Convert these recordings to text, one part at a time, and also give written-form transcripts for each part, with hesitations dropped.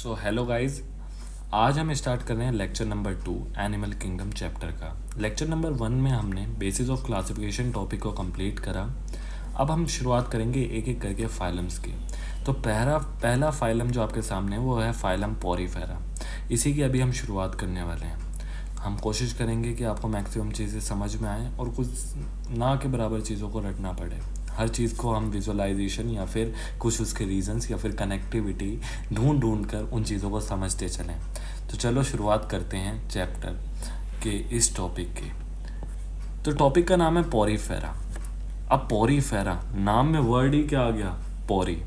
So hello guys, आज हम start कर रहे हैं lecture number 2 animal kingdom chapter का। लेक्चर नंबर 1 में हमने बेसिस ऑफ क्लासिफिकेशन टॉपिक को कंप्लीट करा। अब हम शुरुआत करेंगे एक एक करके फाइलम्स की। तो पहला फाइलम जो आपके सामने है वो है फाइलम पॉरीफेरा। इसी की अभी हम शुरुआत करने वाले हैं। हम कोशिश करेंगे कि आपको मैक्सिमम चीज़ें समझ में आएँ और कुछ ना के बराबर चीज़ों को रटना पड़े। हर चीज़ को हम विजुअलाइजेशन या फिर कुछ उसके रीजंस या फिर कनेक्टिविटी ढूंढ कर उन चीज़ों को समझते चलें। तो चलो शुरुआत करते हैं चैप्टर के इस टॉपिक की। तो टॉपिक का नाम है पॉरीफेरा। अब पॉरीफेरा नाम में वर्ड ही क्या आ गया, पॉरी।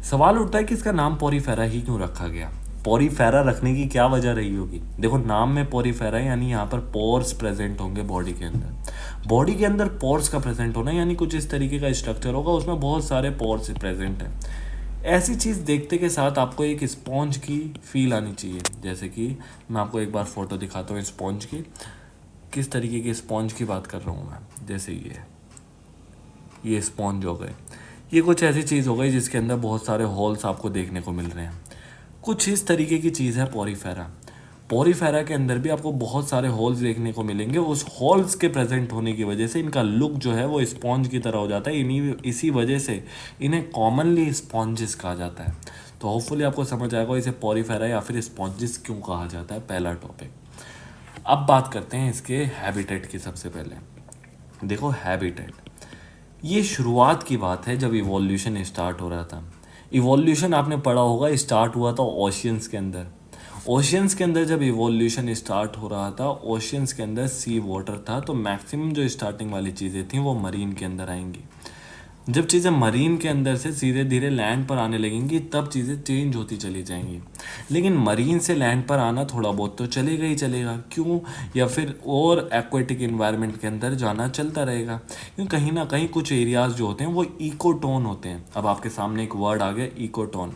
सवाल उठता है कि इसका नाम पॉरीफेरा ही क्यों रखा गया। पॉरीफेरा रखने की क्या वजह रही होगी। देखो, नाम में पॉरीफेरा यानी यहाँ पर पोर्स प्रेजेंट होंगे बॉडी के अंदर। बॉडी के अंदर पोर्स का प्रेजेंट होना यानी कुछ इस तरीके का स्ट्रक्चर होगा, उसमें बहुत सारे पोर्स प्रेजेंट हैं। ऐसी चीज़ देखते के साथ आपको एक स्पॉन्ज की फील आनी चाहिए। जैसे कि मैं आपको एक बार फोटो दिखाता हूँ स्पॉन्ज की। किस तरीके की स्पॉन्ज की बात कर रहा हूँ मैं। जैसे ये स्पॉन्ज हो गए, ये कुछ ऐसी चीज़ हो गई जिसके अंदर बहुत सारे होल्स आपको देखने को मिल रहे हैं। कुछ इस तरीके की चीज़ है पॉरीफेरा। पॉरीफेरा के अंदर भी आपको बहुत सारे होल्स देखने को मिलेंगे। उस होल्स के प्रेजेंट होने की वजह से इनका लुक जो है वो स्पॉन्ज की तरह हो जाता है। इसी वजह से इन्हें कॉमनली स्पॉन्जिस कहा जाता है। तो होपफुली आपको समझ आएगा इसे पॉरीफेरा या फिर स्पॉन्जिस क्यों कहा जाता है, पहला टॉपिक। अब बात करते हैं इसके हैबिटेट की। सबसे पहले देखो, हैबिटेट ये शुरुआत की बात है जब इवोल्यूशन स्टार्ट हो रहा था। इवोल्यूशन आपने पढ़ा होगा स्टार्ट हुआ था ओशियंस के अंदर। ओशियंस के अंदर जब इवोल्यूशन स्टार्ट हो रहा था, ओशियंस के अंदर सी वाटर था, तो मैक्सिमम जो स्टार्टिंग वाली चीज़ें थी वो मरीन के अंदर आएंगी। जब चीज़ें मरीन के अंदर से धीरे धीरे लैंड पर आने लगेंगी तब चीज़ें चेंज होती चली जाएंगी। लेकिन मरीन से लैंड पर आना थोड़ा बहुत तो चलेगा ही चलेगा, क्यों, या फिर और एक्वेटिक इन्वायरमेंट के अंदर जाना चलता रहेगा। क्योंकि कहीं ना कहीं कुछ एरियाज़ जो होते हैं वो इकोटोन होते हैं। अब आपके सामने एक वर्ड आ गया, इकोटोन।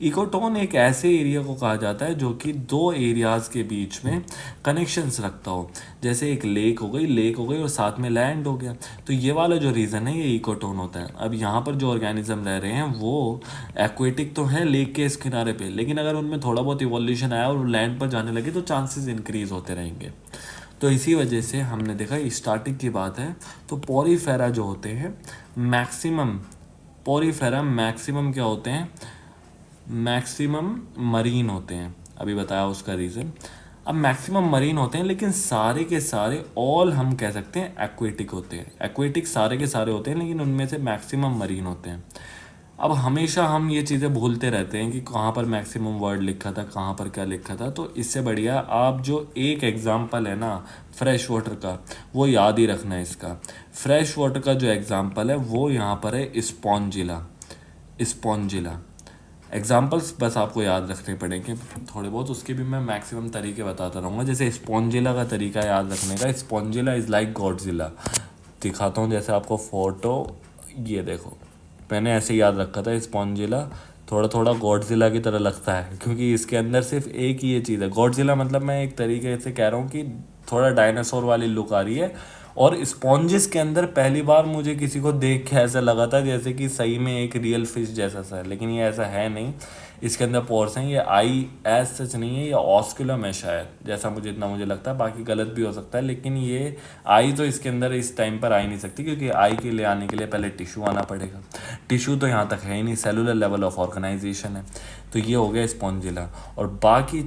इकोटोन एक ऐसे एरिया को कहा जाता है जो कि दो एरियाज़ के बीच में कनेक्शंस रखता हो। जैसे एक लेक हो गई और साथ में लैंड हो गया, तो ये वाला जो रीज़न है ये इकोटोन होता है। अब यहाँ पर जो ऑर्गेनिज्म रह रहे हैं वो एक्वेटिक तो है लेक के इस किनारे पे, लेकिन अगर उनमें थोड़ा बहुत इवोल्यूशन आया और लैंड पर जाने लगे तो चांसेस इंक्रीज होते रहेंगे। तो इसी वजह से हमने देखा स्टार्टिंग की बात है तो पॉरीफेरा जो होते हैं मैक्सिमम, पॉरीफेरा मैक्सिमम क्या होते हैं, मैक्सिमम मरीन होते हैं। अभी बताया उसका रीज़न। अब मैक्सिमम मरीन होते हैं लेकिन सारे के सारे ऑल हम कह सकते हैं एक्वेटिक होते हैं। एक्वेटिक सारे के सारे होते हैं लेकिन उनमें से मैक्सिमम मरीन होते हैं। अब हमेशा हम ये चीज़ें भूलते रहते हैं कि कहाँ पर मैक्सिमम वर्ड लिखा था, कहाँ पर क्या लिखा था। तो इससे बढ़िया आप जो एक एग्जांपल है ना फ्रेश वाटर का, वो याद ही रखना है इसका। फ्रेश वाटर का जो एग्जांपल है वो यहाँ पर है स्पॉन्जिला। स्पॉन्जिला एग्जाम्पल्स बस आपको याद रखने पड़ेंगे थोड़े बहुत, उसके भी मैं मैक्सिमम तरीके बताता रहूँगा। जैसे स्पॉन्जिला का तरीका याद रखने का, स्पॉन्जिला इज़ लाइक गॉडजिला। दिखाता हूँ जैसे आपको फ़ोटो, ये देखो मैंने ऐसे याद रखा था स्पॉन्जिला थोड़ा थोड़ा गॉडजिला की तरह लगता है, क्योंकि इसके अंदर सिर्फ एक ही ये चीज़ है। गॉडजिला मतलब मैं एक तरीके से कह रहा हूँ कि थोड़ा डायनासोर वाली लुक आ रही है। और स्पॉन्जिस के अंदर पहली बार मुझे किसी को देख के ऐसा लगा था जैसे कि सही में एक रियल फिश जैसा सा है, लेकिन ये ऐसा है नहीं। इसके अंदर पोर्स हैं। ये आई एज सच नहीं है, ये ऑस्कुलम है शायद, जैसा मुझे लगता है। बाकी गलत भी हो सकता है, लेकिन ये आई तो इसके अंदर इस टाइम पर आ ही नहीं सकती, क्योंकि आई के लिए आने के लिए पहले टिश्यू आना पड़ेगा। टिश्यू तो यहाँ तक है ही नहीं, सेलुलर लेवल ऑफ ऑर्गेनाइजेशन है। तो ये हो गया स्पॉन्जिला। और बाकी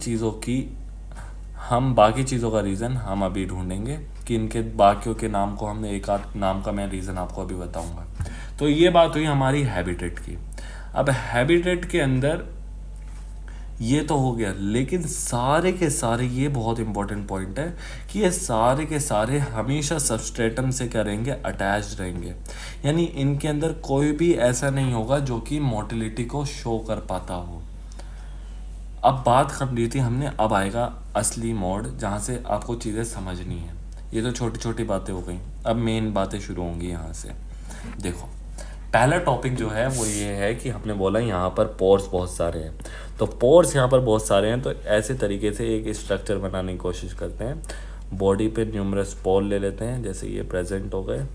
चीज़ों का रीज़न हम अभी ढूंढेंगे कि इनके बाकियों के नाम को हमने एक आध नाम का मैं रीज़न आपको अभी बताऊंगा। तो ये बात हुई हमारी हैबिटेट की। अब हैबिटेट के अंदर ये तो हो गया, लेकिन सारे के सारे, ये बहुत इंपॉर्टेंट पॉइंट है कि ये सारे के सारे हमेशा सबस्ट्रेटम से करेंगे अटैच्ड रहेंगे। यानी इनके अंदर कोई भी ऐसा नहीं होगा जो कि मोटिलिटी को शो कर पाता हो। अब बात कर ली थी हमने, अब आएगा असली मोड जहाँ से आपको चीज़ें समझनी है। ये तो छोटी छोटी बातें हो गई, अब मेन बातें शुरू होंगी यहाँ से। देखो, पहला टॉपिक जो है वो ये है कि हमने बोला यहाँ पर पोर्स बहुत सारे हैं। तो पोर्स यहाँ पर बहुत सारे हैं, तो ऐसे तरीके से एक स्ट्रक्चर बनाने की कोशिश करते हैं। बॉडी पे न्यूमरस पोर ले लेते हैं, जैसे ये प्रेजेंट हो गए,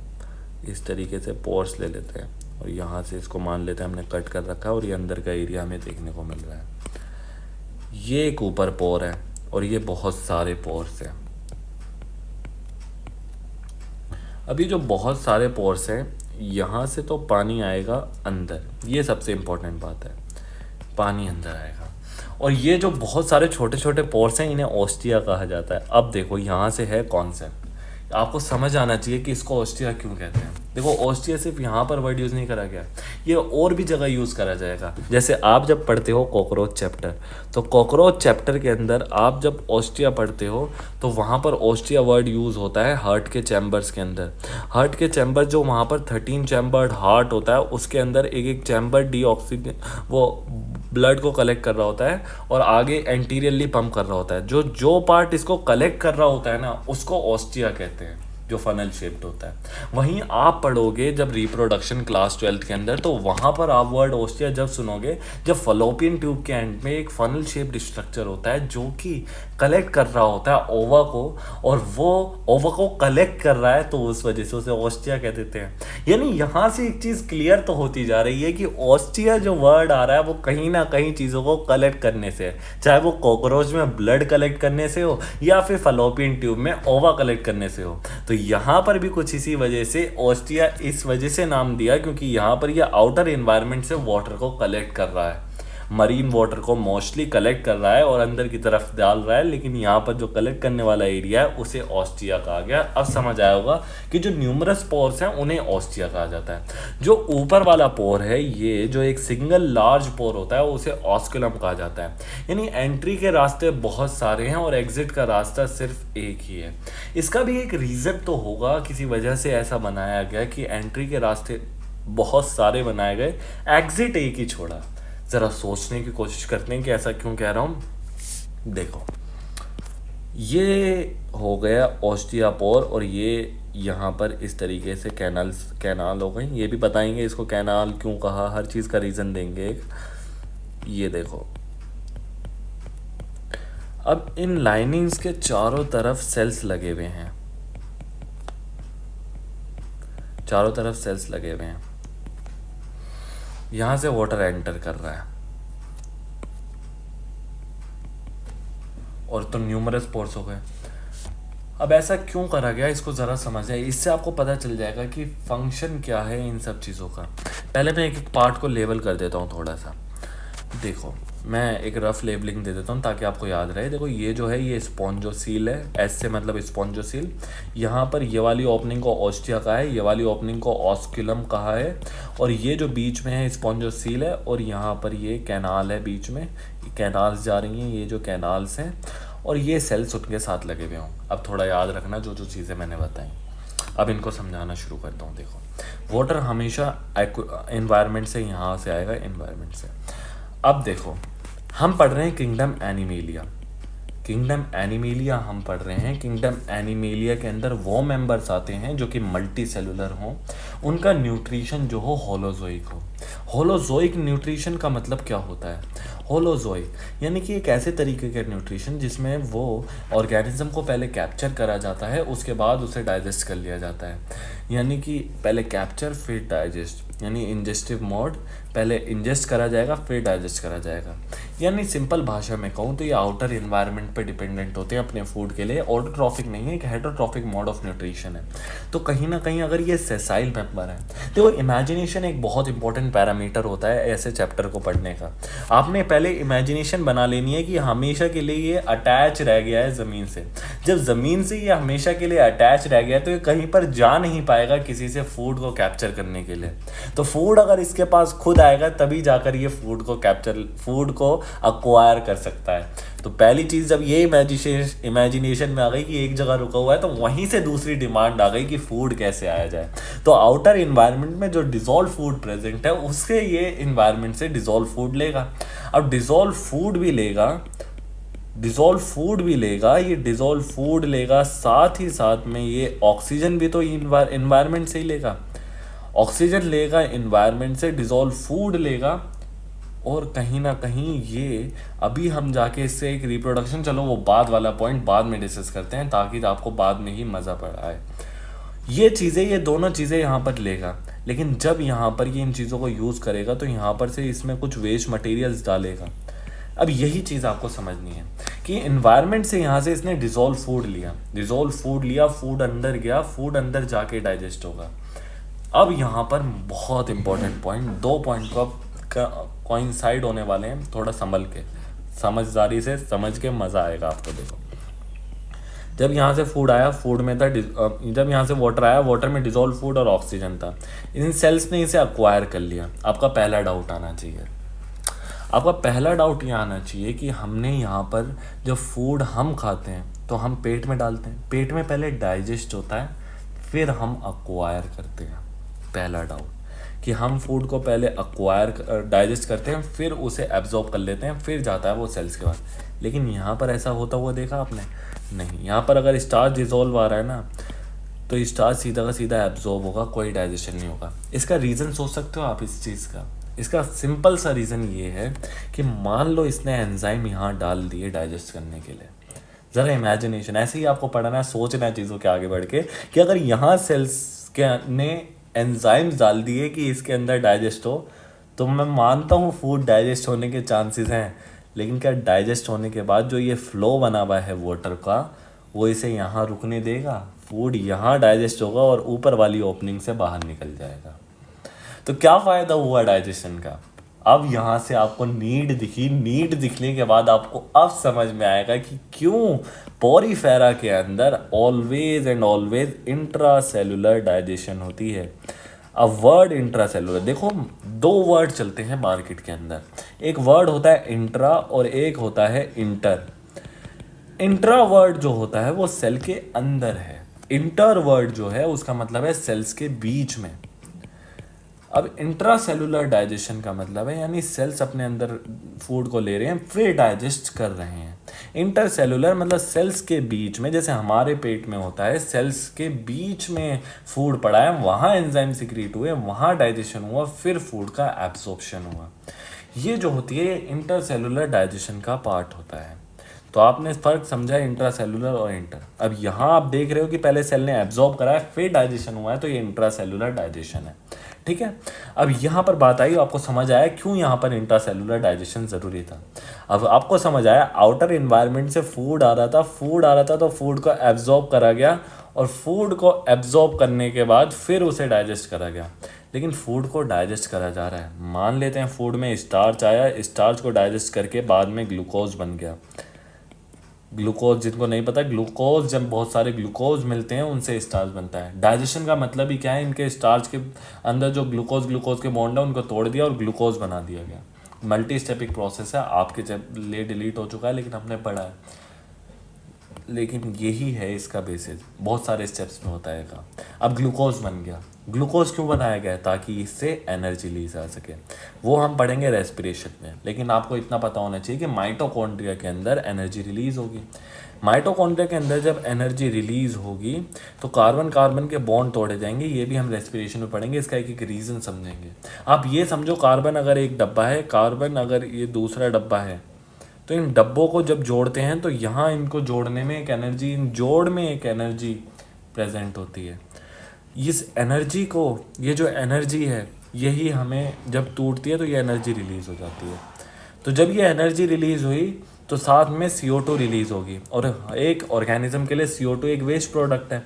इस तरीके से पोर्स ले लेते हैं और यहाँ से इसको मान लेते हैं हमने कट कर रखा है और ये अंदर का एरिया हमें देखने को मिल रहा है। ये एक ऊपर पोर है और ये बहुत सारे पोर्स हैं। अभी जो बहुत सारे पोर्स हैं, यहाँ से तो पानी आएगा अंदर, ये सबसे इम्पोर्टेंट बात है, पानी अंदर आएगा। और ये जो बहुत सारे छोटे छोटे पोर्स हैं, इन्हें ऑस्टिया कहा जाता है। अब देखो यहाँ से है कॉन्सेप्ट, आपको समझ आना चाहिए कि इसको ऑस्टिया क्यों कहते हैं। देखो ऑस्टिया सिर्फ यहाँ पर वर्ड यूज़ नहीं करा गया, ये और भी जगह यूज़ करा जाएगा। जैसे आप जब पढ़ते हो कॉकरोच चैप्टर, तो कॉकरोच चैप्टर के अंदर आप जब ऑस्टिया पढ़ते हो तो वहाँ पर ऑस्टिया वर्ड यूज़ होता है हार्ट के चैम्बर्स के अंदर। हार्ट के चैम्बर जो वहाँ पर 13 चैम्बर्ड हार्ट होता है, उसके अंदर एक एक चैम्बर डीऑक्सीजन वो ब्लड को कलेक्ट कर रहा होता है और आगे एंटीरियरली पंप कर रहा होता है। जो पार्ट इसको कलेक्ट कर रहा होता है ना, उसको ऑस्टिया कहते हैं, जो फनल शेप्ड होता है। वहीं आप पढ़ोगे जब रिप्रोडक्शन क्लास 12th के अंदर, तो वहाँ पर आप वर्ड ऑस्टिया जब सुनोगे, जब फलोपियन ट्यूब के एंड में एक फनल शेप्ड स्ट्रक्चर होता है जो कि कलेक्ट कर रहा होता है ओवा को, और वो ओवा को कलेक्ट कर रहा है, तो उस वजह से उसे ऑस्टिया कह देते हैं। यानी यहाँ से एक चीज़ क्लियर तो होती जा रही है कि ऑस्टिया जो वर्ड आ रहा है वो कहीं ना कहीं चीज़ों को कलेक्ट करने से है, चाहे वो कॉकरोच में ब्लड कलेक्ट करने से हो या फिर फलोपियन ट्यूब में ओवा कलेक्ट करने से हो। तो यहाँ पर भी कुछ इसी वजह से ऑस्टिया इस वजह से नाम दिया, क्योंकि यहाँ पर यह आउटर एनवायरनमेंट से वाटर को कलेक्ट कर रहा है, मरीन वाटर को मोस्टली कलेक्ट कर रहा है और अंदर की तरफ डाल रहा है, लेकिन यहाँ पर जो कलेक्ट करने वाला एरिया है उसे ऑस्टिया कहा गया। अब समझ आया होगा कि जो न्यूमरस पोर्स हैं उन्हें ऑस्टिया कहा जाता है। जो ऊपर वाला पोर है, ये जो एक सिंगल लार्ज पोर होता है, उसे ऑस्कुलम कहा जाता है। यानी एंट्री के रास्ते बहुत सारे हैं और एग्जिट का रास्ता सिर्फ एक ही है। इसका भी एक रीज़न तो होगा, किसी वजह से ऐसा बनाया गया कि एंट्री के रास्ते बहुत सारे बनाए गए, एग्जिट एक ही छोड़ा। ज़रा सोचने की कोशिश करते हैं कि ऐसा क्यों कह रहा हूँ। देखो, ये हो गया ऑस्टिया पोर और ये यहाँ पर इस तरीके से कैनाल हो गई। ये भी बताएंगे इसको कैनाल क्यों कहा, हर चीज़ का रीज़न देंगे एक। ये देखो, अब इन लाइनिंग्स के चारों तरफ सेल्स लगे हुए हैं, चारों तरफ सेल्स लगे हुए हैं। यहां से वाटर एंटर कर रहा है और तो न्यूमरस पोर्स हो गए। अब ऐसा क्यों करा गया, इसको ज़रा समझ आए, इससे आपको पता चल जाएगा कि फंक्शन क्या है इन सब चीज़ों का। पहले मैं एक एक पार्ट को लेबल कर देता हूँ थोड़ा सा। देखो, मैं एक रफ लेबलिंग दे देता हूँ ताकि आपको याद रहे। देखो, ये जो है ये स्पॉन्जोसील है, एस से मतलब स्पॉन्जोसील। यहाँ पर ये वाली ओपनिंग को ऑस्टिया कहा है, ये वाली ओपनिंग को ऑस्कुलम कहा है, और ये जो बीच में है स्पॉन्जोसील है, और यहाँ पर ये कैनाल है, बीच में कैनाल्स जा रही हैं, ये जो कैनाल्स हैं, और ये सेल्स उनके साथ लगे हुए हों। अब थोड़ा याद रखना जो जो चीज़ें मैंने बताई। अब इनको समझाना शुरू करता हूँ। देखो, वाटर हमेशा एनवायरनमेंट से यहाँ से आएगा, एनवायरनमेंट से। अब देखो, हम पढ़ रहे हैं किंगडम एनिमेलिया। किंगडम एनिमेलिया हम पढ़ रहे हैं। किंगडम एनिमेलिया के अंदर वो मेंबर्स आते हैं जो कि मल्टी सेलुलर हों, उनका न्यूट्रिशन जो हो होलोजोइक हो। होलोजोइक न्यूट्रिशन का मतलब क्या होता है? होलोजोइक यानी कि एक ऐसे तरीके का न्यूट्रिशन जिसमें वो ऑर्गेनिज्म को पहले कैप्चर करा जाता है, उसके बाद उसे डाइजेस्ट कर लिया जाता है। यानी कि पहले कैप्चर फिर डाइजेस्ट, यानी इंजेस्टिव मोड, पहले इंजेस्ट करा जाएगा फिर डाइजेस्ट करा जाएगा। यानी सिंपल भाषा में कहूँ तो ये आउटर इन्वायरमेंट पे डिपेंडेंट होते हैं अपने फूड के लिए। ऑटोट्रॉफिक नहीं है, एक हेटरोट्रॉफिक मोड ऑफ न्यूट्रिशन है। तो कहीं ना कहीं अगर ये सेसाइल मेंबर है, तो इमेजिनेशन एक बहुत इंपॉर्टेंट पैरामीटर होता है ऐसे चैप्टर को पढ़ने का। आपने पहले इमेजिनेशन बना लेनी है कि हमेशा के लिए ये अटैच रह गया है ज़मीन से। जब ज़मीन से ये हमेशा के लिए अटैच रह गया तो ये कहीं पर जा नहीं पाएगा किसी से फूड को कैप्चर करने के लिए। तो फूड अगर इसके पास खुद आएगा तभी जाकर ये फूड को अक्वायर कर सकता है। तो पहली चीज़ जब ये इमेजिनेशन में आ गई कि एक जगह रुका हुआ है, तो वहीं से दूसरी डिमांड आ गई कि फूड कैसे आया जाए। तो आउटर इन्वायरमेंट में जो डिजोल्व फूड प्रेजेंट है उससे ये इन्वायरमेंट से डिजोल्व फूड लेगा। अब डिजोल्व फूड भी लेगा, ये डिजोल्व फूड लेगा, साथ ही साथ में ये ऑक्सीजन भी तो इन्वायरमेंट से ही लेगा। ऑक्सीजन लेगा इन्वायरमेंट से, डिजोल्व फूड लेगा, और कहीं ना कहीं ये अभी हम जाके इससे एक रिप्रोडक्शन, चलो वो बाद वाला पॉइंट बाद में डिस्कस करते हैं ताकि आपको बाद में ही मज़ा पड़ा है। ये दोनों चीज़ें यहाँ पर लेगा, लेकिन जब यहाँ पर ये इन चीज़ों को यूज़ करेगा तो यहाँ पर से इसमें कुछ वेस्ट मटेरियल्स डालेगा। अब यही चीज़ आपको समझनी है कि इन्वायरमेंट से यहाँ से इसने डिज़ोल्व फूड लिया, फूड अंदर गया, फूड अंदर जाके डाइजेस्ट होगा। अब यहाँ पर बहुत इंपॉर्टेंट पॉइंट, 2 पॉइंट को कोइंसाइड होने वाले हैं, थोड़ा संभल के, समझदारी से समझ के मज़ा आएगा आपको। देखो, जब यहाँ से फूड आया, फूड में था जब यहाँ से वाटर आया, वाटर में डिजोल्व फूड और ऑक्सीजन था, इन सेल्स ने इसे अक्वायर कर लिया। आपका पहला डाउट आना चाहिए, आपका पहला डाउट ये आना चाहिए कि हमने यहाँ पर जब फूड हम खाते हैं तो हम पेट में डालते हैं, पेट में पहले डाइजेस्ट होता है, फिर हम अक्वायर करते हैं। पहला डाउट कि हम फूड को पहले डाइजेस्ट करते हैं, फिर उसे एब्जॉर्ब कर लेते हैं, फिर जाता है वो सेल्स के बाद। लेकिन यहाँ पर ऐसा होता हुआ देखा आपने? नहीं। यहाँ पर अगर स्टार्च डिजोल्व आ रहा है ना, तो स्टार्च सीधा का सीधा एब्जॉर्ब होगा, कोई डाइजेशन नहीं होगा। इसका रीज़न सोच सकते हो आप इस चीज़ का? इसका सिंपल सा रीज़न ये है कि मान लो इसने एंजाइम यहाँ डाल दिए डाइजेस्ट करने के लिए। ज़रा इमेजिनेशन, ऐसे ही आपको पढ़ना है, सोचना है चीज़ों के आगे बढ़ के कि अगर यहाँ सेल्स के ने एंजाइम्स डाल दिए कि इसके अंदर डाइजेस्ट हो, तो मैं मानता हूँ फूड डाइजेस्ट होने के चांसेस हैं। लेकिन क्या डाइजेस्ट होने के बाद जो ये फ्लो बना हुआ है वाटर का, वो इसे यहाँ रुकने देगा? फूड यहाँ डाइजेस्ट होगा और ऊपर वाली ओपनिंग से बाहर निकल जाएगा। तो क्या फ़ायदा हुआ डाइजेशन का? अब यहाँ से आपको नीड दिखी, नीड दिखने के बाद आपको अब समझ में आएगा कि क्यों पोरीफेरा के अंदर always and always intracellular digestion होती है। अब वर्ड इंट्रासेलुलर, देखो 2 वर्ड चलते हैं मार्केट के अंदर, एक वर्ड होता है इंट्रा और एक होता है इंटर। इंट्रा वर्ड जो होता है वो सेल के अंदर है, इंटर वर्ड जो है उसका मतलब है सेल्स के बीच में। अब इंट्रासेलुलर डाइजेशन का मतलब है यानी सेल्स अपने अंदर फूड को ले रहे हैं फिर डाइजेस्ट कर रहे हैं। इंटरसेलुलर मतलब सेल्स के बीच में, जैसे हमारे पेट में होता है, सेल्स के बीच में फूड पड़ा है, वहाँ एंजाइम सिक्रीट हुए, वहाँ डाइजेशन हुआ, फिर फूड का एब्सॉर्प्शन हुआ। ये जो होती है इंटरसेलुलर डाइजेशन का पार्ट होता है। तो आपने फ़र्क समझा इंट्रासेलुलर और इंटर। अब यहाँ आप देख रहे हो कि पहले सेल ने एब्जॉर्ब करा है फिर डाइजेशन हुआ है, तो ये इंट्रासेलुलर डाइजेशन है। ठीक है, अब यहाँ पर बात आई, आपको समझ आया क्यों यहाँ पर इंट्रासेलुलर डाइजेशन ज़रूरी था। अब आपको समझ आया, आउटर इन्वायरमेंट से फूड आ रहा था तो फूड को एब्जॉर्ब करा गया और फूड को एब्जॉर्ब करने के बाद फिर उसे डाइजेस्ट करा गया। लेकिन फूड को डाइजेस्ट करा जा रहा है, मान लेते हैं फूड में स्टार्च आया, स्टार्च को डाइजेस्ट करके बाद में ग्लूकोज बन गया। ग्लूकोज, जिनको नहीं पता, ग्लूकोज जब बहुत सारे ग्लूकोज मिलते हैं उनसे स्टार्च बनता है। डाइजेशन का मतलब ही क्या है, इनके स्टार्च के अंदर जो ग्लूकोज के बॉन्ड है उनको तोड़ दिया और ग्लूकोज बना दिया गया। मल्टी स्टेपिक प्रोसेस है, आपके जब ले डिलीट हो चुका है लेकिन हमने पढ़ा है, लेकिन यही है इसका बेसिस, बहुत सारे स्टेप्स में होता है का। अब ग्लूकोज बन गया, ग्लूकोज क्यों बनाया गया? ताकि इससे एनर्जी ली जा सके, वो हम पढ़ेंगे रेस्पिरेशन में। लेकिन आपको इतना पता होना चाहिए कि माइटोकॉन्ड्रिया के अंदर एनर्जी रिलीज होगी। माइटोकॉन्ड्रिया के अंदर जब एनर्जी रिलीज होगी तो कार्बन कार्बन के बॉन्ड तोड़े जाएंगे, ये भी हम रेस्पिरेशन में पढ़ेंगे, इसका एक रीज़न समझेंगे। आप ये समझो, कार्बन अगर एक डब्बा है, कार्बन अगर ये दूसरा डब्बा है, तो इन डब्बों को जब जोड़ते हैं तो यहाँ इनको जोड़ने में एक एनर्जी, इन जोड़ में एक एनर्जी प्रेजेंट होती है। इस एनर्जी को, ये जो एनर्जी है, यही हमें जब टूटती है तो ये एनर्जी रिलीज़ हो जाती है। तो जब ये एनर्जी रिलीज़ हुई तो साथ में CO2 रिलीज़ होगी, और एक ऑर्गेनिज्म के लिए CO2 एक वेस्ट प्रोडक्ट है।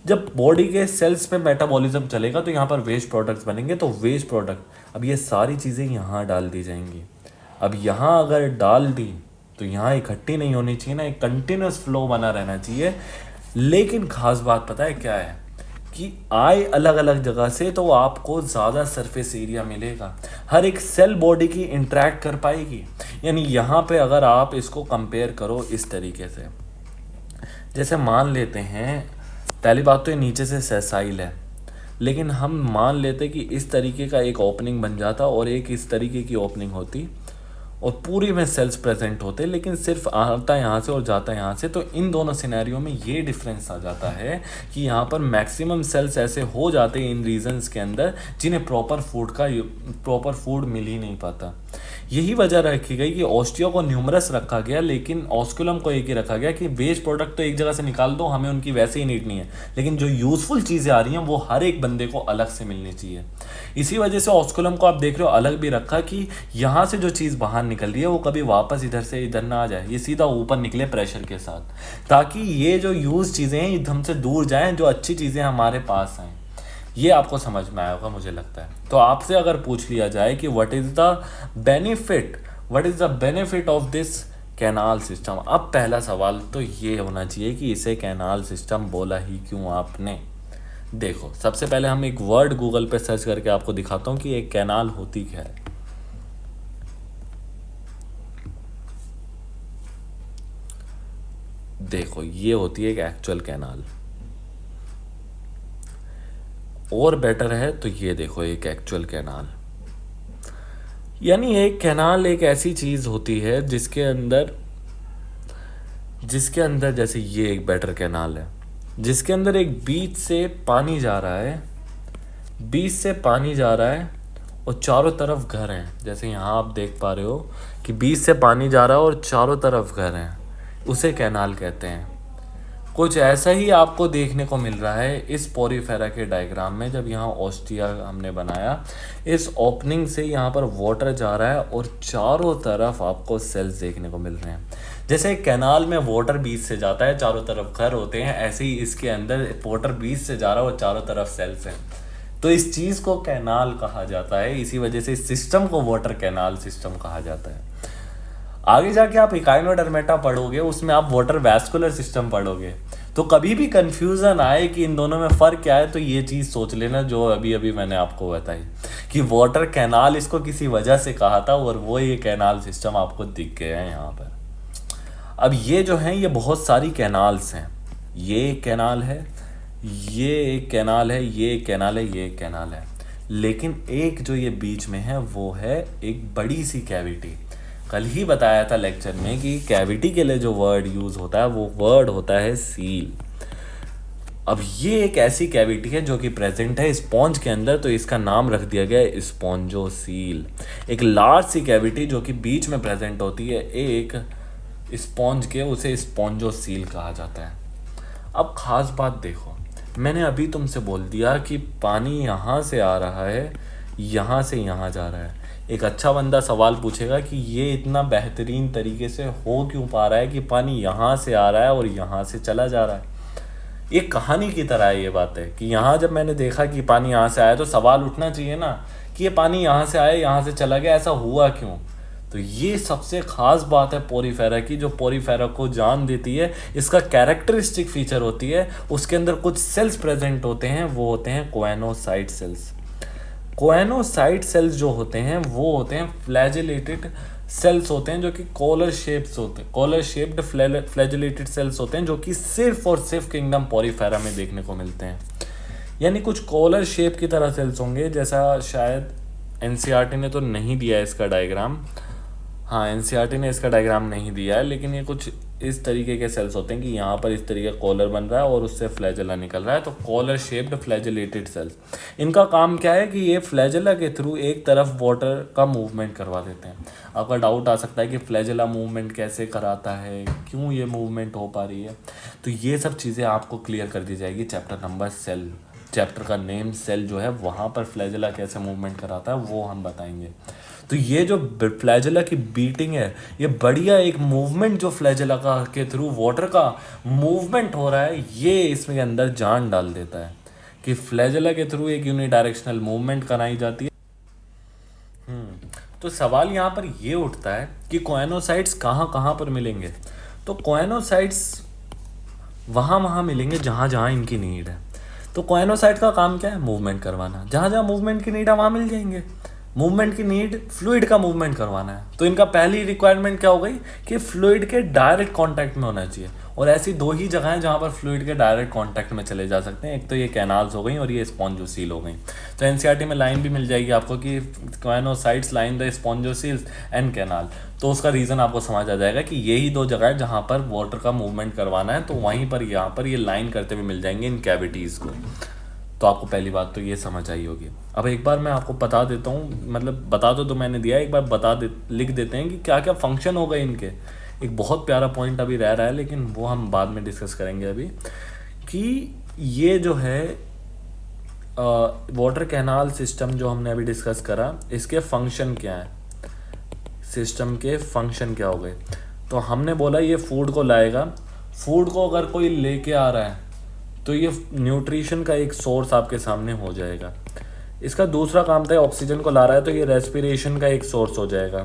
जब बॉडी के सेल्स में मेटाबॉलिज्म चलेगा तो यहाँ पर वेस्ट प्रोडक्ट्स बनेंगे, तो वेस्ट प्रोडक्ट, अब ये सारी चीज़ें यहाँ डाल दी जाएंगी। अब यहाँ अगर डाल दी तो यहाँ इकट्ठी नहीं होनी चाहिए ना, एक कंटिन्यूस फ्लो बना रहना चाहिए। लेकिन खास बात पता है क्या है कि आए अलग अलग जगह से तो आपको ज़्यादा सरफेस एरिया मिलेगा, हर एक सेल बॉडी की इंटरेक्ट कर पाएगी। यानी यहाँ पे अगर आप इसको कंपेयर करो इस तरीके से, जैसे मान लेते हैं, पहली बात तो ये नीचे से सेसाइल है, लेकिन हम मान लेते कि इस तरीके का एक ओपनिंग बन जाता और एक इस तरीके की ओपनिंग होती और पूरी में सेल्स प्रेजेंट होते, लेकिन सिर्फ आता यहाँ से और जाता यहाँ से। तो इन दोनों सिनेरियो में ये डिफरेंस आ जाता है कि यहाँ पर मैक्सिमम सेल्स ऐसे हो जाते हैं इन रीजन्स के अंदर जिन्हें प्रॉपर फूड मिल ही नहीं पाता। यही वजह रखी गई कि ऑस्टियो को न्यूमरस रखा गया लेकिन ऑस्कुलम को एक ही रखा गया कि वेस्ट प्रोडक्ट तो एक जगह से निकाल दो, हमें उनकी वैसे ही नीड नहीं है, लेकिन जो यूजफुल चीज़ें आ रही हैं वो हर एक बंदे को अलग से मिलनी चाहिए। इसी वजह से ऑस्कुलम को आप देख रहे हो अलग भी रखा कि यहाँ से जो चीज़ बाहर निकल रही है वो कभी वापस इधर से इधर ना आ जाए, ये सीधा ऊपर निकले प्रेशर के साथ, ताकि ये जो यूज चीज़ें हैं हमसे दूर जाएं, जो अच्छी चीज़ें हमारे पास आएँ। ये आपको समझ में आया होगा मुझे लगता है। तो आपसे अगर पूछ लिया जाए कि what is the benefit of this canal system, अब पहला सवाल तो ये होना चाहिए कि इसे कैनाल सिस्टम बोला ही क्यों आपने। देखो, सबसे पहले हम एक वर्ड गूगल पे सर्च करके आपको दिखाता हूँ कि एक कैनाल होती क्या है। देखो, ये होती है एक एक्चुअल कैनाल, और बेटर है तो ये देखो एक एक्चुअल कैनाल। यानी एक कैनाल एक ऐसी चीज़ होती है जिसके अंदर जैसे ये एक बेटर कैनाल है, जिसके अंदर एक बीच से पानी जा रहा है, और चारों तरफ घर हैं। जैसे यहाँ आप देख पा रहे हो कि बीच से पानी जा रहा है और चारों तरफ घर हैं, उसे कैनाल कहते हैं। कुछ ऐसा ही आपको देखने को मिल रहा है इस पोरीफेरा के डायग्राम में। जब यहाँ ऑस्टिया हमने बनाया, इस ओपनिंग से यहाँ पर वाटर जा रहा है और चारों तरफ आपको सेल्स देखने को मिल रहे हैं। जैसे एक कैनाल में वाटर बीच से जाता है, चारों तरफ घर होते हैं, ऐसे ही इसके अंदर वाटर बीच से जा रहा है और चारों तरफ सेल्स हैं। तो इस चीज़ को कैनाल कहा जाता है, इसी वजह से इस सिस्टम को वाटर कैनाल सिस्टम कहा जाता है। आगे जाके आप इकाइनोडर्मेटा पढ़ोगे, उसमें आप वाटर वैस्कुलर सिस्टम पढ़ोगे, तो कभी भी कंफ्यूजन आए कि इन दोनों में फ़र्क क्या है, तो ये चीज़ सोच लेना जो अभी अभी मैंने आपको बताई कि वाटर कैनाल इसको किसी वजह से कहा था, और वो ये कैनाल सिस्टम आपको दिख गया है यहाँ पर। अब ये जो हैं ये बहुत सारी कैनाल्स हैं, ये एक कैनाल है, ये एक कैनाल है, ये एक कैनाल है, ये एक कैनाल है, लेकिन एक जो ये बीच में है वो है एक बड़ी सी कैविटी। कल ही बताया था लेक्चर में कि कैविटी के लिए जो वर्ड यूज़ होता है वो वर्ड होता है सील। अब ये एक ऐसी कैविटी है जो कि प्रेजेंट है स्पॉन्ज के अंदर, तो इसका नाम रख दिया गया है स्पॉन्जोसील। एक लार्ज सी कैविटी जो कि बीच में प्रेजेंट होती है एक स्पॉन्ज के, उसे स्पॉन्जोसील कहा जाता है। अब ख़ास बात देखो, मैंने अभी तुमसे बोल दिया कि पानी यहाँ से आ रहा है, यहाँ से यहाँ जा रहा है। एक अच्छा बंदा सवाल पूछेगा कि ये इतना बेहतरीन तरीके से हो क्यों पा रहा है कि पानी यहाँ से आ रहा है और यहाँ से चला जा रहा है। ये कहानी की तरह है ये बात है कि यहाँ जब मैंने देखा कि पानी यहाँ से आया तो सवाल उठना चाहिए ना कि ये पानी यहाँ से आया, यहाँ से चला गया, ऐसा हुआ क्यों। तो ये सबसे ख़ास बात है पोरीफेरा की, जो पोरीफेरा को जान देती है। इसका कैरेक्टरिस्टिक फीचर होती है, उसके अंदर कुछ सेल्स प्रेजेंट होते हैं, वो होते हैं कोएनोसाइट सेल्स। कोएनोसाइट सेल्स जो होते हैं वो होते हैं फ्लैजिलेटेड सेल्स होते हैं, जो कि कॉलर शेप्ड फ्लैजिलेटेड सेल्स होते हैं, जो कि सिर्फ और सिर्फ किंगडम पोरीफेरा में देखने को मिलते हैं। यानी कुछ कॉलर शेप की तरह सेल्स होंगे, जैसा शायद एनसीईआरटी ने तो नहीं दिया है इसका डायग्राम, हाँ एनसीईआरटी ने इसका डायग्राम नहीं दिया है, लेकिन ये कुछ इस तरीके के सेल्स होते हैं कि यहाँ पर इस तरीके का कॉलर बन रहा है और उससे फ्लैजेला निकल रहा है, तो कॉलर शेप्ड फ्लैजिलेटेड सेल्स। इनका काम क्या है कि ये फ्लैजेला के थ्रू एक तरफ वाटर का मूवमेंट करवा देते हैं। आपका डाउट आ सकता है कि फ्लैजेला मूवमेंट कैसे कराता है, क्यों ये मूवमेंट हो पा रही है, तो ये सब चीज़ें आपको क्लियर कर दी जाएगी चैप्टर नंबर सेल। चैप्टर का नेम सेल जो है, वहाँ पर फ्लैजेला कैसे मूवमेंट कराता है वो हम बताएंगे। तो ये जो फ्लैजेला की बीटिंग है, ये बढ़िया एक मूवमेंट जो फ्लैजेला का के थ्रू वाटर का मूवमेंट हो रहा है, ये इसमें अंदर जान डाल देता है कि फ्लैजेला के थ्रू एक यूनिडायरेक्शनल मूवमेंट कराई जाती है। तो सवाल यहाँ पर ये उठता है कि कोएनोसाइट्स कहाँ कहाँ पर मिलेंगे। तो कोएनोसाइट्स वहाँ मिलेंगे जहाँ जहाँ इनकी नीड है। तो कोएनोसाइट का काम क्या है? मूवमेंट करवाना। जहाँ जहाँ मूवमेंट की नीड है वहाँ मिल जाएंगे। मूवमेंट की नीड, फ्लूइड का मूवमेंट करवाना है, तो इनका पहली रिक्वायरमेंट क्या हो गई कि फ्लूइड के डायरेक्ट कांटेक्ट में होना चाहिए। और ऐसी दो ही जगह हैं जहाँ पर फ्लूइड के डायरेक्ट कांटेक्ट में चले जा सकते हैं, एक तो ये कैनाल्स हो गई और ये स्पॉन्जोसील हो गई। तो एनसीईआरटी में लाइन भी मिल जाएगी आपको कि choanocytes line the spongocoels and canal. तो उसका रीज़न आपको समझ आ जाएगा कि यही दो जगह है जहाँ पर वाटर का मूवमेंट करवाना है, तो वहीं पर यहाँ पर ये लाइन करते हुए मिल जाएंगे इन कैविटीज़ को। तो आपको पहली बात तो ये समझ आई होगी। अब एक बार मैं आपको बता देता हूँ, मतलब बता तो मैंने दिया, एक बार लिख देते हैं कि क्या क्या फंक्शन हो गए इनके। एक बहुत प्यारा पॉइंट अभी रह रहा है, लेकिन वो हम बाद में डिस्कस करेंगे अभी, कि ये जो है वाटर कैनाल सिस्टम जो हमने अभी डिस्कस करा, इसके फंक्शन क्या है, सिस्टम के फंक्शन क्या हो गए। तो हमने बोला ये फूड को लाएगा, फूड को अगर कोई लेके आ रहा है तो ये न्यूट्रिशन का एक सोर्स आपके सामने हो जाएगा। इसका दूसरा काम था ऑक्सीजन को ला रहा है तो ये रेस्पिरेशन का एक सोर्स हो जाएगा।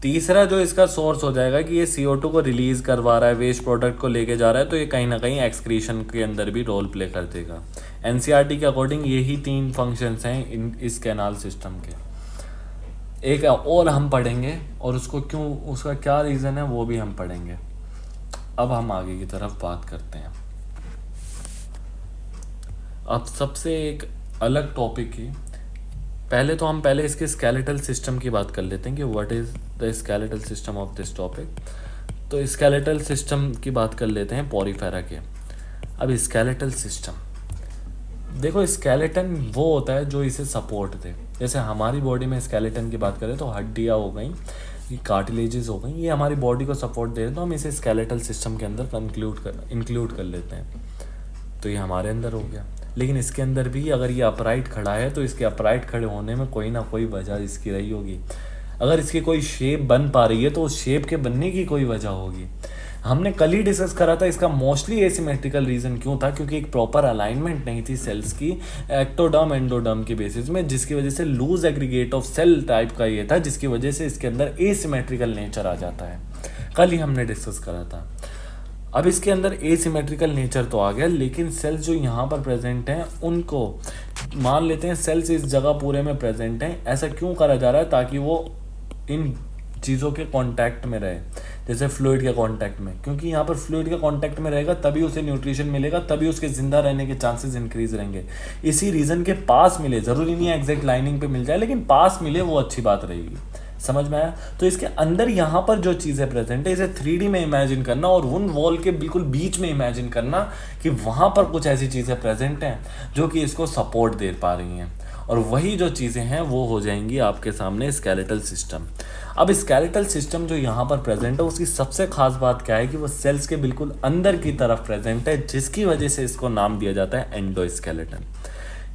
तीसरा जो इसका सोर्स हो जाएगा कि ये CO2 को रिलीज करवा रहा है, वेस्ट प्रोडक्ट को लेके जा रहा है, तो ये कहीं ना कहीं एक्सक्रीशन के अंदर भी रोल प्ले कर देगा। NCERT के अकॉर्डिंग यही 3 फंक्शंस हैं इस कैनाल सिस्टम के। एक और हम पढ़ेंगे और उसका क्या रीज़न है वो भी हम पढ़ेंगे। अब हम आगे की तरफ बात करते हैं। अब सबसे एक अलग टॉपिक की पहले इसके स्केलेटल सिस्टम की बात कर लेते हैं कि what is the skeletal system of this topic. तो स्केलेटल सिस्टम की बात कर लेते हैं पॉरीफेरा के। अब स्केलेटल सिस्टम देखो, स्केलेटन वो होता है जो इसे सपोर्ट दे। जैसे हमारी बॉडी में स्केलेटन की बात करें तो हड्डियाँ हो गई, कार्टिलेजेस हो गई, ये हमारी बॉडी को सपोर्ट दे रहे हैं, तो हम इसे स्केलेटल सिस्टम के अंदर इंक्लूड कर लेते हैं। तो ये हमारे अंदर हो गया। लेकिन इसके अंदर भी अगर ये अपराइट खड़ा है तो इसके अपराइट खड़े होने में कोई ना कोई वजह इसकी रही होगी। अगर इसकी कोई शेप बन पा रही है तो उस शेप के बनने की कोई वजह होगी। हमने कल ही डिस्कस करा था इसका मोस्टली एसिमेट्रिकल रीज़न क्यों था, क्योंकि एक प्रॉपर अलाइनमेंट नहीं थी सेल्स की एक्टोडर्म एंडोडर्म के बेसिस में, जिसकी वजह से loose aggregate of cell type का ये था, जिसकी वजह से इसके अंदर एसिमेट्रिकल नेचर आ जाता है। कल ही हमने डिस्कस करा था। अब इसके अंदर एसिमेट्रिकल नेचर तो आ गया, लेकिन सेल्स जो यहाँ पर प्रेजेंट हैं उनको मान लेते हैं सेल्स इस जगह पूरे में प्रेजेंट हैं। ऐसा क्यों करा जा रहा है, ताकि वो इन चीज़ों के कांटेक्ट में रहे, जैसे फ्लूइड के कांटेक्ट में, क्योंकि यहाँ पर फ्लूइड के कांटेक्ट में रहेगा तभी उसे न्यूट्रिशन मिलेगा, तभी उसके जिंदा रहने के चांसेस इंक्रीज रहेंगे। इसी रीज़न के पास मिले, ज़रूरी नहीं है एग्जैक्ट लाइनिंग पे मिल जाए, लेकिन पास मिले वो अच्छी बात रहेगी। समझ में आया? तो इसके अंदर यहाँ पर जो चीज़ें प्रेजेंट है इसे 3D में इमेजिन करना और उन वॉल के बिल्कुल बीच में इमेजिन करना कि वहाँ पर कुछ ऐसी चीज़ें प्रेजेंट हैं जो कि इसको सपोर्ट दे पा रही हैं, और वही जो चीज़ें हैं वो हो जाएंगी आपके सामने स्केलेटल सिस्टम। अब स्केलेटल सिस्टम जो यहाँ पर प्रेजेंट है उसकी सबसे खास बात क्या है कि वो सेल्स के बिल्कुल अंदर की तरफ प्रेजेंट है, जिसकी वजह से इसको नाम दिया जाता है एंडोस्केलेटन।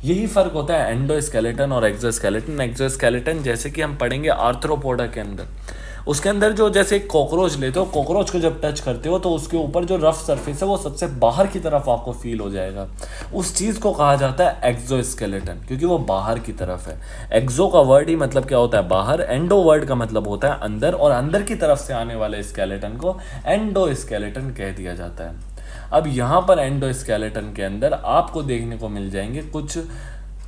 यही फर्क होता है एंडोस्केलेटन और एक्सोस्केलेटन। एक्सोस्केलेटन जैसे कि हम पढ़ेंगे आर्थ्रोपोडा के अंदर, उसके अंदर जो जैसे कॉकरोच लेते हो, कॉकरोच को जब टच करते हो तो उसके ऊपर जो रफ सरफेस है वो सबसे बाहर की तरफ आपको फील हो जाएगा। उस चीज़ को कहा जाता है एक्सोस्केलेटन, क्योंकि वो बाहर की तरफ है। एक्सो का वर्ड ही मतलब क्या होता है बाहर, एंडो वर्ड का मतलब होता है अंदर, और अंदर की तरफ से आने वाले स्केलेटन को एंडोस्केलेटन कह दिया जाता है। अब यहाँ पर एंडोस्केलेटन के अंदर आपको देखने को मिल जाएंगे कुछ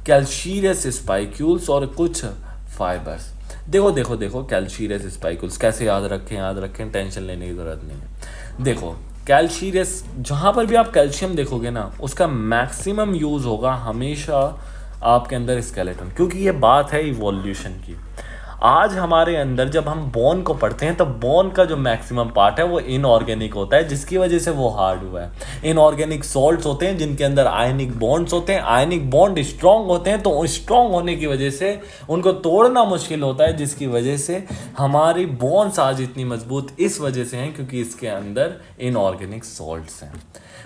कैल्शियस स्पाइक्यूल्स और कुछ फाइबर्स। देखो कैल्शियस स्पाइक्यूल्स कैसे याद रखें, टेंशन लेने की ज़रूरत नहीं है। देखो कैल्शियस, जहाँ पर भी आप कैल्शियम देखोगे ना, उसका मैक्सिमम यूज़ होगा हमेशा आपके अंदर स्केलेटन, क्योंकि ये बात है इवोल्यूशन की। आज हमारे अंदर जब हम बोन को पढ़ते हैं तो बोन का जो मैक्सिमम पार्ट है वो इनऑर्गेनिक होता है, जिसकी वजह से वो हार्ड हुआ है। इनऑर्गेनिक सॉल्ट्स होते हैं जिनके अंदर आयनिक बॉन्ड्स होते हैं, आयनिक बॉन्ड स्ट्रांग होते हैं, तो स्ट्रांग होने की वजह से उनको तोड़ना मुश्किल होता है, जिसकी वजह से हमारी बोन्स आज इतनी मजबूत इस वजह से हैं क्योंकि इसके अंदर इनऑर्गेनिक सॉल्ट्स हैं।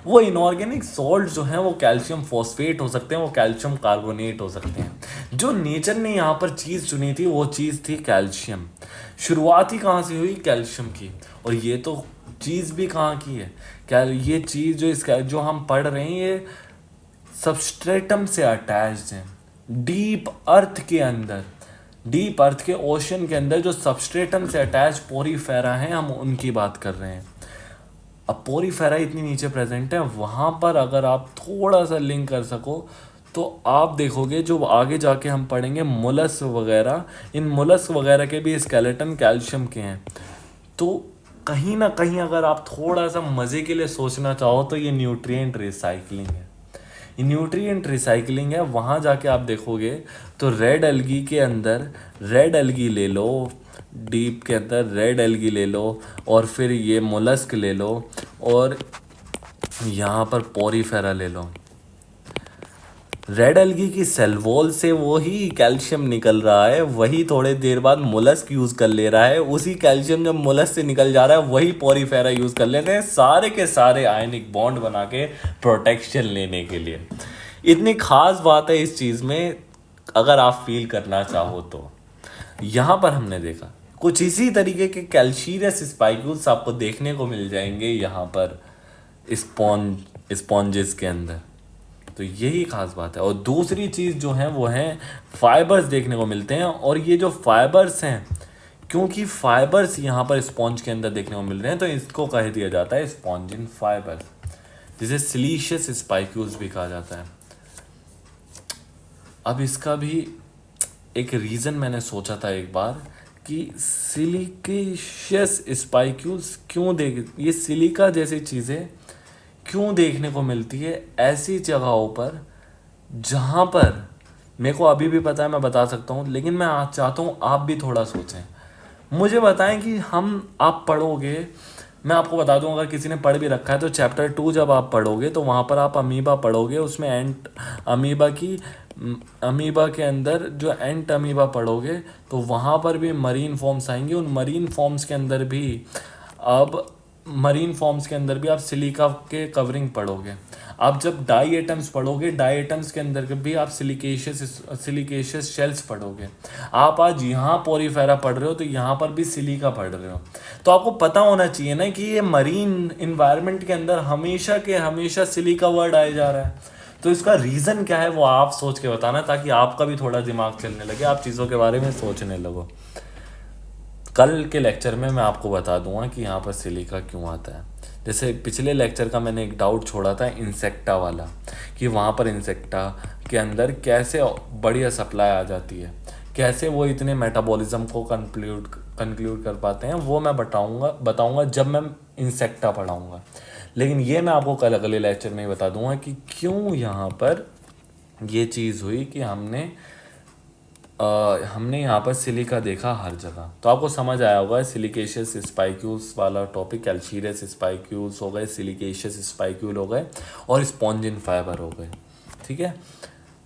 वो इनऑर्गेनिक सॉल्ट जो हैं वो कैल्शियम फॉस्फेट हो सकते हैं, वो कैल्शियम कार्बोनेट हो सकते हैं। जो नेचर ने यहाँ पर चीज़ चुनी थी वो चीज़ थी कैल्शियम। शुरुआत ही कहाँ से हुई? कैल्शियम की। और ये तो चीज़ भी कहाँ की है? क्या ये चीज़ जो हम पढ़ रहे हैं ये सबस्ट्रेटम से अटैच्ड है, डीप अर्थ के अंदर, डीप अर्थ के ओशन के अंदर जो सबस्ट्रेटम से अटैच पोरीफेरा हैं, हम उनकी बात कर रहे हैं। अब पोरीफेरा इतनी नीचे प्रेजेंट है, वहाँ पर अगर आप थोड़ा सा लिंक कर सको तो आप देखोगे जो आगे जाके हम पढ़ेंगे मोलस्क वगैरह, इन मोलस्क वगैरह के भी स्केलेटन कैल्शियम के हैं। तो कहीं ना कहीं अगर आप थोड़ा सा मज़े के लिए सोचना चाहो तो ये न्यूट्रिएंट रिसाइकलिंग है, ये न्यूट्रिएंट रिसाइकलिंग है। वहाँ जाके आप देखोगे तो रेड एल्गी के अंदर रेड एल्गी ले लो, डीप के अंदर रेड एल्गी ले लो, और फिर ये मोलस्क ले लो, और यहाँ पर पोरीफेरा ले लो, रेड एल्गी की सेल वॉल से वही कैल्शियम निकल रहा है, वही थोड़े देर बाद मोलस्क यूज कर ले रहा है, उसी कैल्शियम जब मोलस्क से निकल जा रहा है वही पोरीफेरा यूज कर लेते हैं, सारे के सारे आयनिक बॉन्ड बना के प्रोटेक्शन लेने के लिए। इतनी खास बात है इस चीज में, अगर आप फील करना चाहो तो। यहाँ पर हमने देखा कुछ इसी तरीके के कैल्शियस स्पाइक्यूल्स आपको देखने को मिल जाएंगे यहाँ पर स्पॉन्जेस के अंदर। तो यही खास बात है। और दूसरी चीज़ जो है वो है फाइबर्स देखने को मिलते हैं, और ये जो फाइबर्स हैं, क्योंकि फाइबर्स यहाँ पर स्पॉन्ज के अंदर देखने को मिल रहे हैं तो इसको कह दिया जाता है स्पॉन्जिन फाइबर, जिसे सिलीशियस स्पाइक्यूल्स भी कहा जाता है। अब इसका भी एक रीज़न मैंने सोचा था एक बार कि सिलिकेशियस स्पाइक्यूल्स क्यों देख, ये सिलिका जैसी चीज़ें क्यों देखने को मिलती है ऐसी जगहों पर जहाँ पर मेरे को अभी भी पता है, मैं बता सकता हूँ, लेकिन मैं आज चाहता हूँ आप भी थोड़ा सोचें, मुझे बताएं कि आप पढ़ोगे, मैं आपको बता दूं अगर किसी ने पढ़ भी रखा है तो चैप्टर 2 जब आप पढ़ोगे तो वहाँ पर आप अमीबा पढ़ोगे, उसमें अमीबा के अंदर जो एंट अमीबा पढ़ोगे तो वहाँ पर भी मरीन फॉर्म्स आएंगे, उन मरीन फॉर्म्स के अंदर भी आप सिलिका के कवरिंग पढ़ोगे। आप जब डाई एटम्स पढ़ोगे, डाई एटम्स के अंदर भी आप सिलिकेशियस शेल्स पढ़ोगे। आप आज यहाँ पोरीफेरा पढ़ रहे हो तो यहाँ पर भी सिलिका पढ़ रहे हो, तो आपको पता होना चाहिए ना कि ये मरीन इन्वायरमेंट के अंदर हमेशा सिलिका वर्ड आया जा रहा है। तो इसका रीज़न क्या है वो आप सोच के बताना, ताकि आपका भी थोड़ा दिमाग चलने लगे, आप चीज़ों के बारे में सोचने लगो। कल के लेक्चर में मैं आपको बता दूंगा कि यहाँ पर सिलिका क्यों आता है। जैसे पिछले लेक्चर का मैंने एक डाउट छोड़ा था इंसेक्टा वाला, कि वहाँ पर इंसेक्टा के अंदर कैसे बढ़िया सप्लाई आ जाती है, कैसे वो इतने मेटाबॉलिज्म को कंक्लूड कर पाते हैं, वो मैं बताऊंगा जब मैं इंसेक्टा पढ़ाऊंगा। लेकिन ये मैं आपको कल अगले लेक्चर में ही बता दूंगा कि क्यों यहाँ पर ये चीज़ हुई कि हमने यहाँ पर सिलिका देखा हर जगह। तो आपको समझ आया होगा, सिलिकेशियस स्पाइक्यूल्स वाला टॉपिक, कैल्शियस स्पाइक्यूल्स हो गए, सिलिकेशियस स्पाइक्यूल हो गए, और स्पॉन्जिन फाइबर हो गए। ठीक है,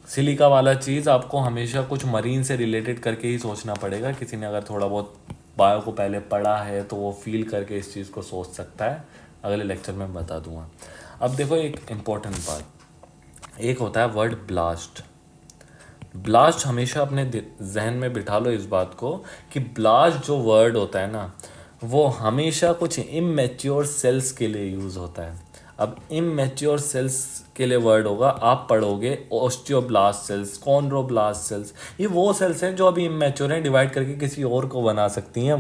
सिलिका वाला चीज़ आपको हमेशा कुछ मरीन से रिलेटेड करके ही सोचना पड़ेगा। किसी ने अगर थोड़ा बहुत बायो को पहले पढ़ा है तो वो फील करके इस चीज़ को सोच सकता है, अगले लेक्चर में बता दूंगा। अब देखो एक इम्पोर्टेंट बात, एक होता है वर्ड ब्लास्ट। ब्लास्ट हमेशा अपने जहन में बिठा लो इस बात को कि ब्लास्ट जो वर्ड होता है ना, वो हमेशा कुछ इमैच्योर सेल्स के लिए यूज़ होता है। अब इमैच्योर सेल्स के लिए वर्ड होगा, आप पढ़ोगे ओस्टियोब्लास्ट सेल्स, कॉन्ड्रोब्लास्ट सेल्स, ये वो सेल्स हैं जो अभी इमैच्योर हैं, डिवाइड करके किसी और को बना सकती हैं,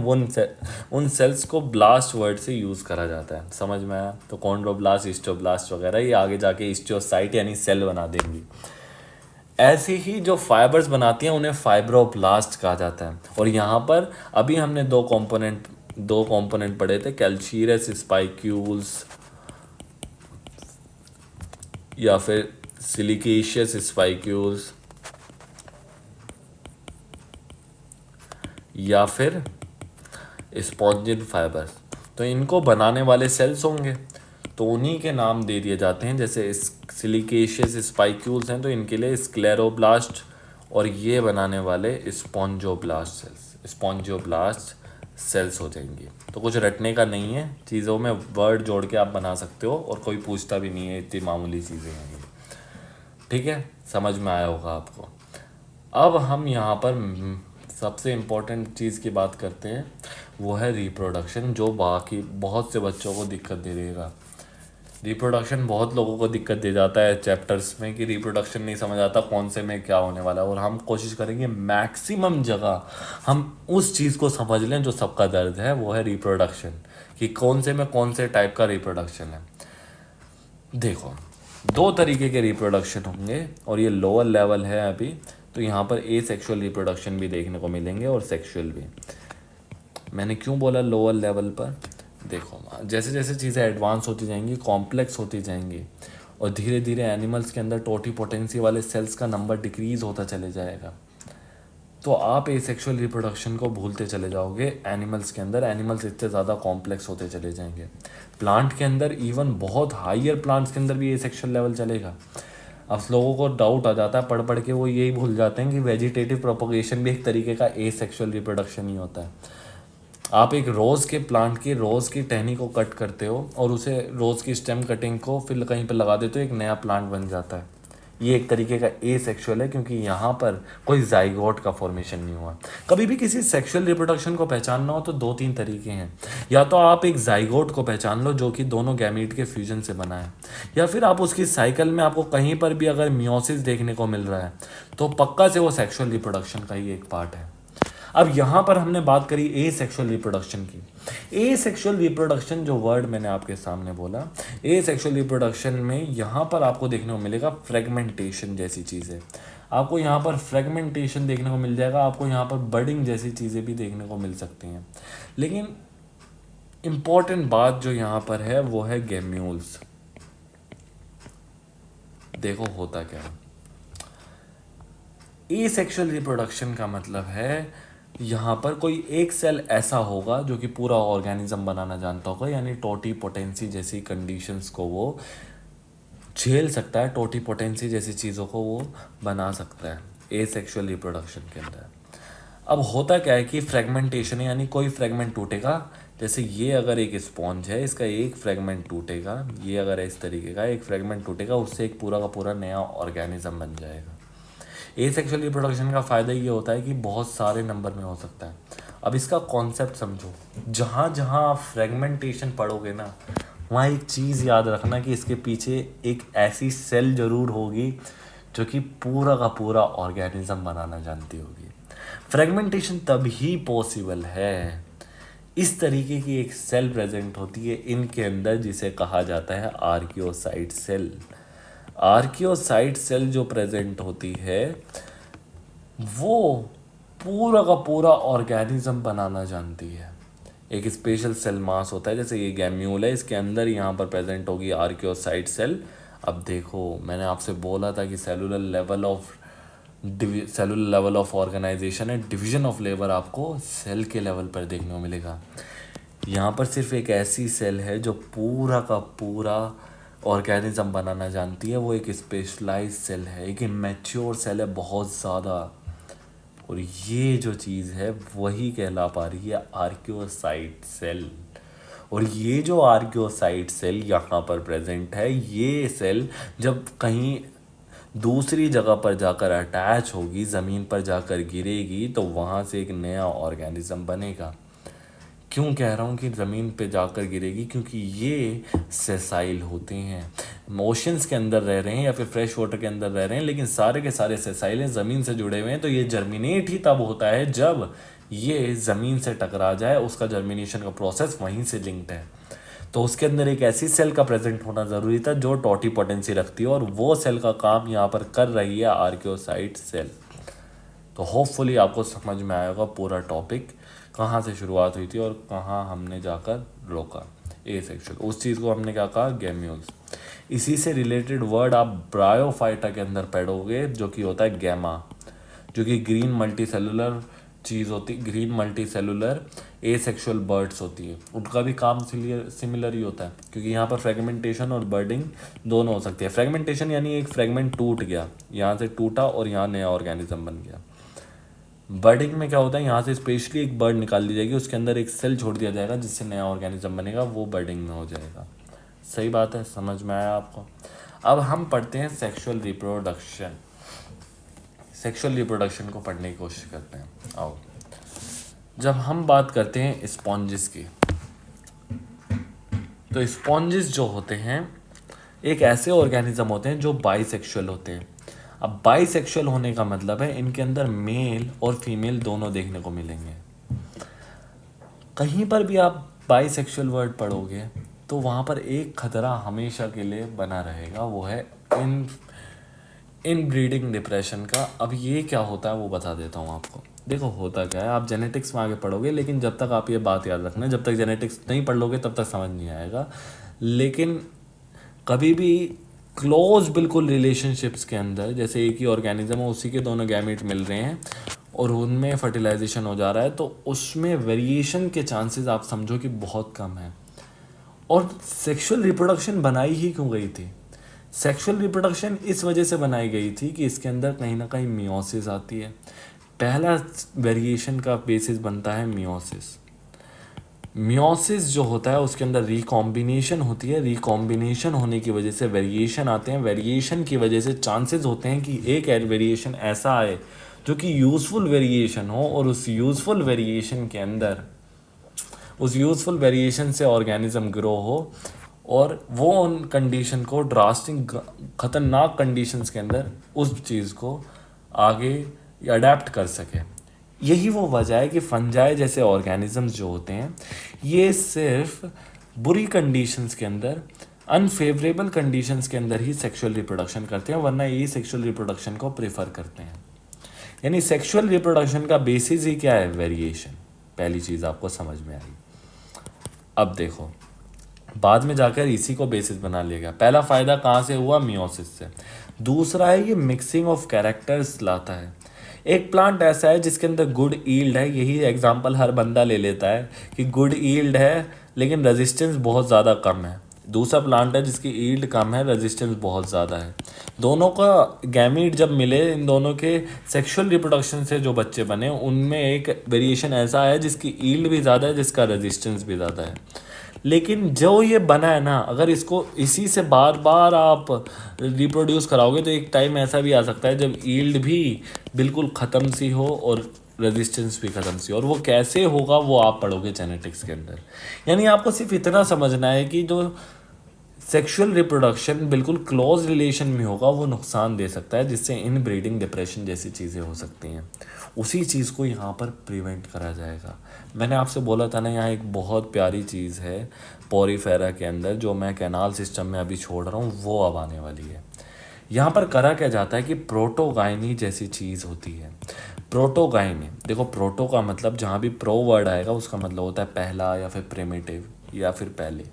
उन सेल्स को ब्लास्ट वर्ड से यूज़ करा जाता है। समझ में आया? तो कॉन्ड्रोब्लास्ट, हिस्टोब्लास्ट वगैरह ये आगे जाके हिस्टोसाइट यानी सेल बना देंगी। ऐसे ही जो फाइबर्स बनाती हैं उन्हें फाइब्रोब्लास्ट कहा जाता है। और यहाँ पर अभी हमने दो कंपोनेंट पढ़े थे, कैल्शियस स्पाइक्यूल्स या फिर सिलिकेशियस स्पाइक्यूल्स या फिर स्पॉन्जिन फाइबर्स। तो इनको बनाने वाले सेल्स होंगे तो उन्हीं के नाम दे दिए जाते हैं। जैसे सिलिकेशियस स्पाइक्यूल्स हैं तो इनके लिए स्क्लेरोब्लास्ट, और ये बनाने वाले स्पॉन्जियोब्लास्ट सेल्स हो जाएंगी। तो कुछ रटने का नहीं है, चीज़ों में वर्ड जोड़ के आप बना सकते हो और कोई पूछता भी नहीं है, इतनी मामूली चीज़ें हैं ये। ठीक है, समझ में आया होगा आपको। अब हम यहाँ पर सबसे इम्पोर्टेंट चीज़ की बात करते हैं, वो है रिप्रोडक्शन, जो बाकी बहुत से बच्चों को दिक्कत दे देगा। रिप्रोडक्शन बहुत लोगों को दिक्कत दे जाता है चैप्टर्स में, कि रिप्रोडक्शन नहीं समझ आता कौन से में क्या होने वाला है। और हम कोशिश करेंगे मैक्सिमम जगह हम उस चीज़ को समझ लें जो सबका दर्द है, वो है रिप्रोडक्शन, कि कौन से में कौन से टाइप का रिप्रोडक्शन है। देखो, दो तरीके के रिप्रोडक्शन होंगे और ये लोअर लेवल है अभी, तो यहाँ पर एसेक्सुअल रिप्रोडक्शन भी देखने को मिलेंगे और सेक्सुअल भी। मैंने क्यों बोला लोअर लेवल पर? देखो, जैसे जैसे चीज़ें एडवांस होती जाएंगी, कॉम्प्लेक्स होती जाएंगी, और धीरे धीरे एनिमल्स के अंदर टोटीपोटेंसी वाले सेल्स का नंबर डिक्रीज़ होता चले जाएगा। तो आप एसेक्सुअल रिप्रोडक्शन को भूलते चले जाओगे एनिमल्स के अंदर। एनिमल्स इतने ज़्यादा कॉम्प्लेक्स होते चले जाएंगे। प्लांट के अंदर इवन बहुत हाइयर प्लांट्स के अंदर भी एसेक्सुअल लेवल चलेगा। अब लोगों को डाउट आ जाता है पढ़ पढ़ के, वो यही भूल जाते हैं कि वेजिटेटिव प्रोपोगेशन भी एक तरीके का एसेक्सुअल रिप्रोडक्शन ही होता है। आप एक रोज़ के प्लांट की रोज़ की टहनी को कट करते हो और उसे रोज़ की स्टेम कटिंग को फिर कहीं पर लगा देते हो, एक नया प्लांट बन जाता है। ये एक तरीके का एसेक्सुअल है, क्योंकि यहाँ पर कोई जाइगोट का फॉर्मेशन नहीं हुआ। कभी भी किसी सेक्सुअल रिप्रोडक्शन को पहचानना हो तो 2-3 तरीके हैं। या तो आप एक जाइगोट को पहचान लो जो कि दोनों गैमीट के फ्यूजन से बना है, या फिर आप उसकी साइकिल में आपको कहीं पर भी अगर मियोसिस देखने को मिल रहा है तो पक्का से वो सेक्सुअल रिप्रोडक्शन का ही एक पार्ट है। अब यहाँ पर हमने बात करी एसेक्सुअल रिप्रोडक्शन की। एसेक्सुअल रिप्रोडक्शन जो वर्ड मैंने आपके सामने बोला, एसेक्सुअल रिप्रोडक्शन में यहाँ पर आपको देखने को मिलेगा फ्रेगमेंटेशन जैसी चीज़ें। आपको यहाँ पर फ्रेगमेंटेशन देखने को मिल जाएगा, आपको यहाँ पर बडिंग जैसी चीज़ें भी देखने को मिल सकती हैं। लेकिन इम्पॉर्टेंट बात जो यहाँ पर है वो है गैम्यूल्स। देखो होता क्या है, एसेक्सुअल रिप्रोडक्शन का मतलब है यहाँ पर कोई एक सेल ऐसा होगा जो कि पूरा ऑर्गेनिज्म बनाना जानता होगा, यानी टोटीपोटेंसी जैसी कंडीशंस को वो झेल सकता है, टोटीपोटेंसी जैसी चीज़ों को वो बना सकता है एसेक्सुअल रिप्रोडक्शन के अंदर। अब होता क्या है कि फ्रेगमेंटेशन है, यानी कोई फ्रेगमेंट टूटेगा। जैसे ये अगर एक स्पॉन्ज है, इसका एक फ्रेगमेंट टूटेगा, ये अगर इस तरीके का एक फ्रेगमेंट टूटेगा, उससे एक पूरा का पूरा नया ऑर्गेनिज्म बन जाएगा। एसेक्सुअल रिप्रोडक्शन का फ़ायदा ये होता है कि बहुत सारे नंबर में हो सकता है। अब इसका कॉन्सेप्ट समझो, जहाँ जहाँ आप फ्रेगमेंटेशन पढ़ोगे ना, वहाँ एक चीज़ याद रखना कि इसके पीछे एक ऐसी सेल ज़रूर होगी जो कि पूरा का पूरा ऑर्गेनिज्म बनाना जानती होगी। फ्रेगमेंटेशन तभी पॉसिबल है, इस तरीके की एक सेल प्रेजेंट होती है इनके अंदर जिसे कहा जाता है आर्कियोसाइट सेल। आर्कियोसाइट सेल जो प्रेजेंट होती है वो पूरा का पूरा ऑर्गेनिज्म बनाना जानती है। एक स्पेशल सेल मास होता है, जैसे ये गैम्यूल है, इसके अंदर यहाँ पर प्रेजेंट होगी आर्कियोसाइट सेल। अब देखो, मैंने आपसे बोला था कि सेलुलर लेवल ऑफ ऑर्गेनाइजेशन है, डिवीजन ऑफ लेबर आपको सेल के लेवल पर देखने को मिलेगा। यहाँ पर सिर्फ एक ऐसी सेल है जो पूरा का पूरा ऑर्गेनिज्म बनाना जानती है, वो एक स्पेशलाइज सेल है, एक मैच्योर सेल है बहुत ज़्यादा। और ये जो चीज़ है वही कहला पा रही है आर्कियोसाइट सेल। और ये जो आर्कियोसाइट सेल यहाँ पर प्रेजेंट है, ये सेल जब कहीं दूसरी जगह पर जाकर अटैच होगी, ज़मीन पर जाकर गिरेगी, तो वहाँ से एक नया ऑर्गेनिज्म बनेगा। क्यों कह रहा हूँ कि ज़मीन पे जाकर गिरेगी? क्योंकि ये सेसाइल होते हैं, ओशंस के अंदर रह रहे हैं या फिर फ्रेश वाटर के अंदर रह रहे हैं, लेकिन सारे के सारे सेसाइल हैं, ज़मीन से जुड़े हुए हैं। तो ये जर्मिनेट ही तब होता है जब ये ज़मीन से टकरा जाए, उसका जर्मिनेशन का प्रोसेस वहीं से लिंक्ड है। तो उसके अंदर एक ऐसी सेल का प्रेजेंट होना ज़रूरी था जो टोटीपोटेंसी रखती है, और वो सेल का काम यहाँ पर कर रही है आर्कियोसाइट सेल। तो होपफुली आपको समझ में आएगा पूरा टॉपिक, कहाँ से शुरुआत हुई थी और कहाँ हमने जाकर रोका। एसेक्सुअल, उस चीज़ को हमने क्या कहा, गैम्यूल्स। इसी से रिलेटेड वर्ड आप ब्रायोफाइटा के अंदर पढ़ोगे, जो कि होता है गैमा, जो कि ग्रीन मल्टीसेलुलर चीज़ होती, ग्रीन मल्टीसेलुलर एसेक्सुअल बर्ड्स होती है। उनका भी काम सिमिलर ही होता है, क्योंकि यहाँ पर फ्रेगमेंटेशन और बर्डिंग दोनों हो सकती है। फ्रेगमेंटेशन यानी एक फ्रेगमेंट टूट गया, यहाँ से टूटा और यहाँ नया ऑर्गेनिज्म बन गया। बर्डिंग में क्या होता है, यहाँ से स्पेशली एक बर्ड निकाल दी जाएगी, उसके अंदर एक सेल छोड़ दिया जाएगा जिससे नया ऑर्गेनिज्म बनेगा, वो बर्डिंग में हो जाएगा। सही बात है, समझ में आया आपको? अब हम पढ़ते हैं सेक्सुअल रिप्रोडक्शन। सेक्सुअल रिप्रोडक्शन को पढ़ने की कोशिश करते हैं। आओ, जब हम बात करते हैं स्पॉन्जिस की, तो स्पॉन्जिस जो होते हैं एक ऐसे ऑर्गेनिज्म होते हैं जो बाइसेक्सुअल होते हैं। अब बाइसेक्सुअल होने का मतलब है इनके अंदर मेल और फीमेल दोनों देखने को मिलेंगे। कहीं पर भी आप बाइसेक्सुअल वर्ड पढ़ोगे तो वहाँ पर एक खतरा हमेशा के लिए बना रहेगा, वो है इन ब्रीडिंग डिप्रेशन का। अब ये क्या होता है वो बता देता हूँ आपको। देखो होता क्या है, आप जेनेटिक्स में आगे पढ़ोगे, लेकिन जब तक आप ये बात याद रखना, जब तक जेनेटिक्स नहीं पढ़ लोगे तब तक समझ नहीं आएगा। लेकिन कभी भी क्लोज बिल्कुल रिलेशनशिप्स के अंदर, जैसे एक ही ऑर्गेनिज्म है, उसी के दोनों गैमेट मिल रहे हैं और उनमें फर्टिलाइजेशन हो जा रहा है, तो उसमें वेरिएशन के चांसेस आप समझो कि बहुत कम है। और सेक्सुअल रिप्रोडक्शन बनाई ही क्यों गई थी? सेक्सुअल रिप्रोडक्शन इस वजह से बनाई गई थी कि इसके अंदर कहीं ना कहीं मियोसिस आती है। पहला वेरिएशन का बेसिस बनता है मियोसिस। मियोसिस जो होता है उसके अंदर रिकॉम्बिनेशन होती है। रिकॉम्बिनेशन होने की वजह से वेरिएशन आते हैं। वेरिएशन की वजह से चांसेस होते हैं कि एक वेरिएशन ऐसा आए जो कि यूज़फुल वेरिएशन हो, और उस यूज़फुल वेरिएशन के अंदर उस यूज़फुल वेरिएशन से ऑर्गेनिज्म ग्रो हो, और वो उन कंडीशन को ड्रास्टिक ख़तरनाक कंडीशंस के अंदर उस चीज़ को आगे अडेप्ट कर सके। यही वो वजह है कि फंजाई जैसे ऑर्गेनिजम्स जो होते हैं ये सिर्फ बुरी कंडीशंस के अंदर, अनफेवरेबल कंडीशंस के अंदर ही सेक्सुअल रिप्रोडक्शन करते हैं, वरना ये सेक्सुअल रिप्रोडक्शन को प्रेफर करते हैं। यानी सेक्सुअल रिप्रोडक्शन का बेसिस ही क्या है? वेरिएशन। पहली चीज़ आपको समझ में आई। अब देखो, बाद में जाकर इसी को बेसिस बना लिया गया। पहला फ़ायदा कहाँ से हुआ? मियोसिस से। दूसरा है ये मिक्सिंग ऑफ कैरेक्टर्स लाता है। एक प्लांट ऐसा है जिसके अंदर गुड ईल्ड है, यही एग्जांपल हर बंदा ले लेता है कि गुड ईल्ड है लेकिन रेजिस्टेंस बहुत ज़्यादा कम है। दूसरा प्लांट है जिसकी ईल्ड कम है, रेजिस्टेंस बहुत ज़्यादा है। दोनों का गैमीट जब मिले, इन दोनों के सेक्सुअल रिप्रोडक्शन से जो बच्चे बने उनमें एक वेरिएशन ऐसा है जिसकी ईल्ड भी ज़्यादा है, जिसका रेजिस्टेंस भी ज़्यादा है। लेकिन जो ये बना है ना, अगर इसको इसी से बार बार आप रिप्रोड्यूस कराओगे तो एक टाइम ऐसा भी आ सकता है जब ईल्ड भी बिल्कुल ख़त्म सी हो और रेजिस्टेंस भी ख़त्म सी हो। और वो कैसे होगा वो आप पढ़ोगे जेनेटिक्स के अंदर। यानी आपको सिर्फ इतना समझना है कि जो सेक्सुअल रिप्रोडक्शन बिल्कुल क्लोज रिलेशन में होगा वो नुकसान दे सकता है, जिससे इन ब्रीडिंग डिप्रेशन जैसी चीज़ें हो सकती हैं। उसी चीज़ को यहाँ पर प्रिवेंट करा जाएगा। मैंने आपसे बोला था ना, यहाँ एक बहुत प्यारी चीज़ है पोरीफेरा के अंदर जो मैं कैनाल सिस्टम में अभी छोड़ रहा हूँ, वो अब आने वाली है। यहाँ पर करा क्या जाता है कि प्रोटोगाइनी जैसी चीज़ होती है। प्रोटोगाइनी, देखो प्रोटो का मतलब जहाँ भी प्रो वर्ड आएगा उसका मतलब होता है पहला या फिर प्रिमिटिव या फिर पहले।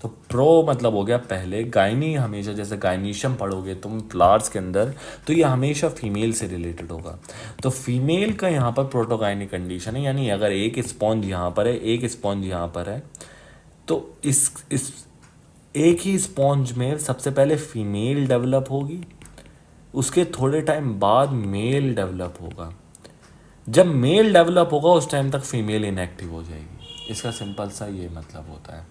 तो प्रो मतलब हो गया पहले। गायनी हमेशा, जैसे गायनीशियम पढ़ोगे तुम फ्लावर्स के अंदर, तो ये हमेशा फीमेल से रिलेटेड होगा। तो फीमेल का यहाँ पर प्रोटोगायनी कंडीशन है। यानी अगर एक स्पॉन्ज यहाँ पर है, एक स्पॉन्ज यहाँ पर है, तो इस एक ही स्पॉन्ज में सबसे पहले फीमेल डेवलप होगी, उसके थोड़े टाइम बाद मेल डेवलप होगा। जब मेल डेवलप होगा उस टाइम तक फीमेल इनएक्टिव हो जाएगी। इसका सिंपल सा ये मतलब होता है।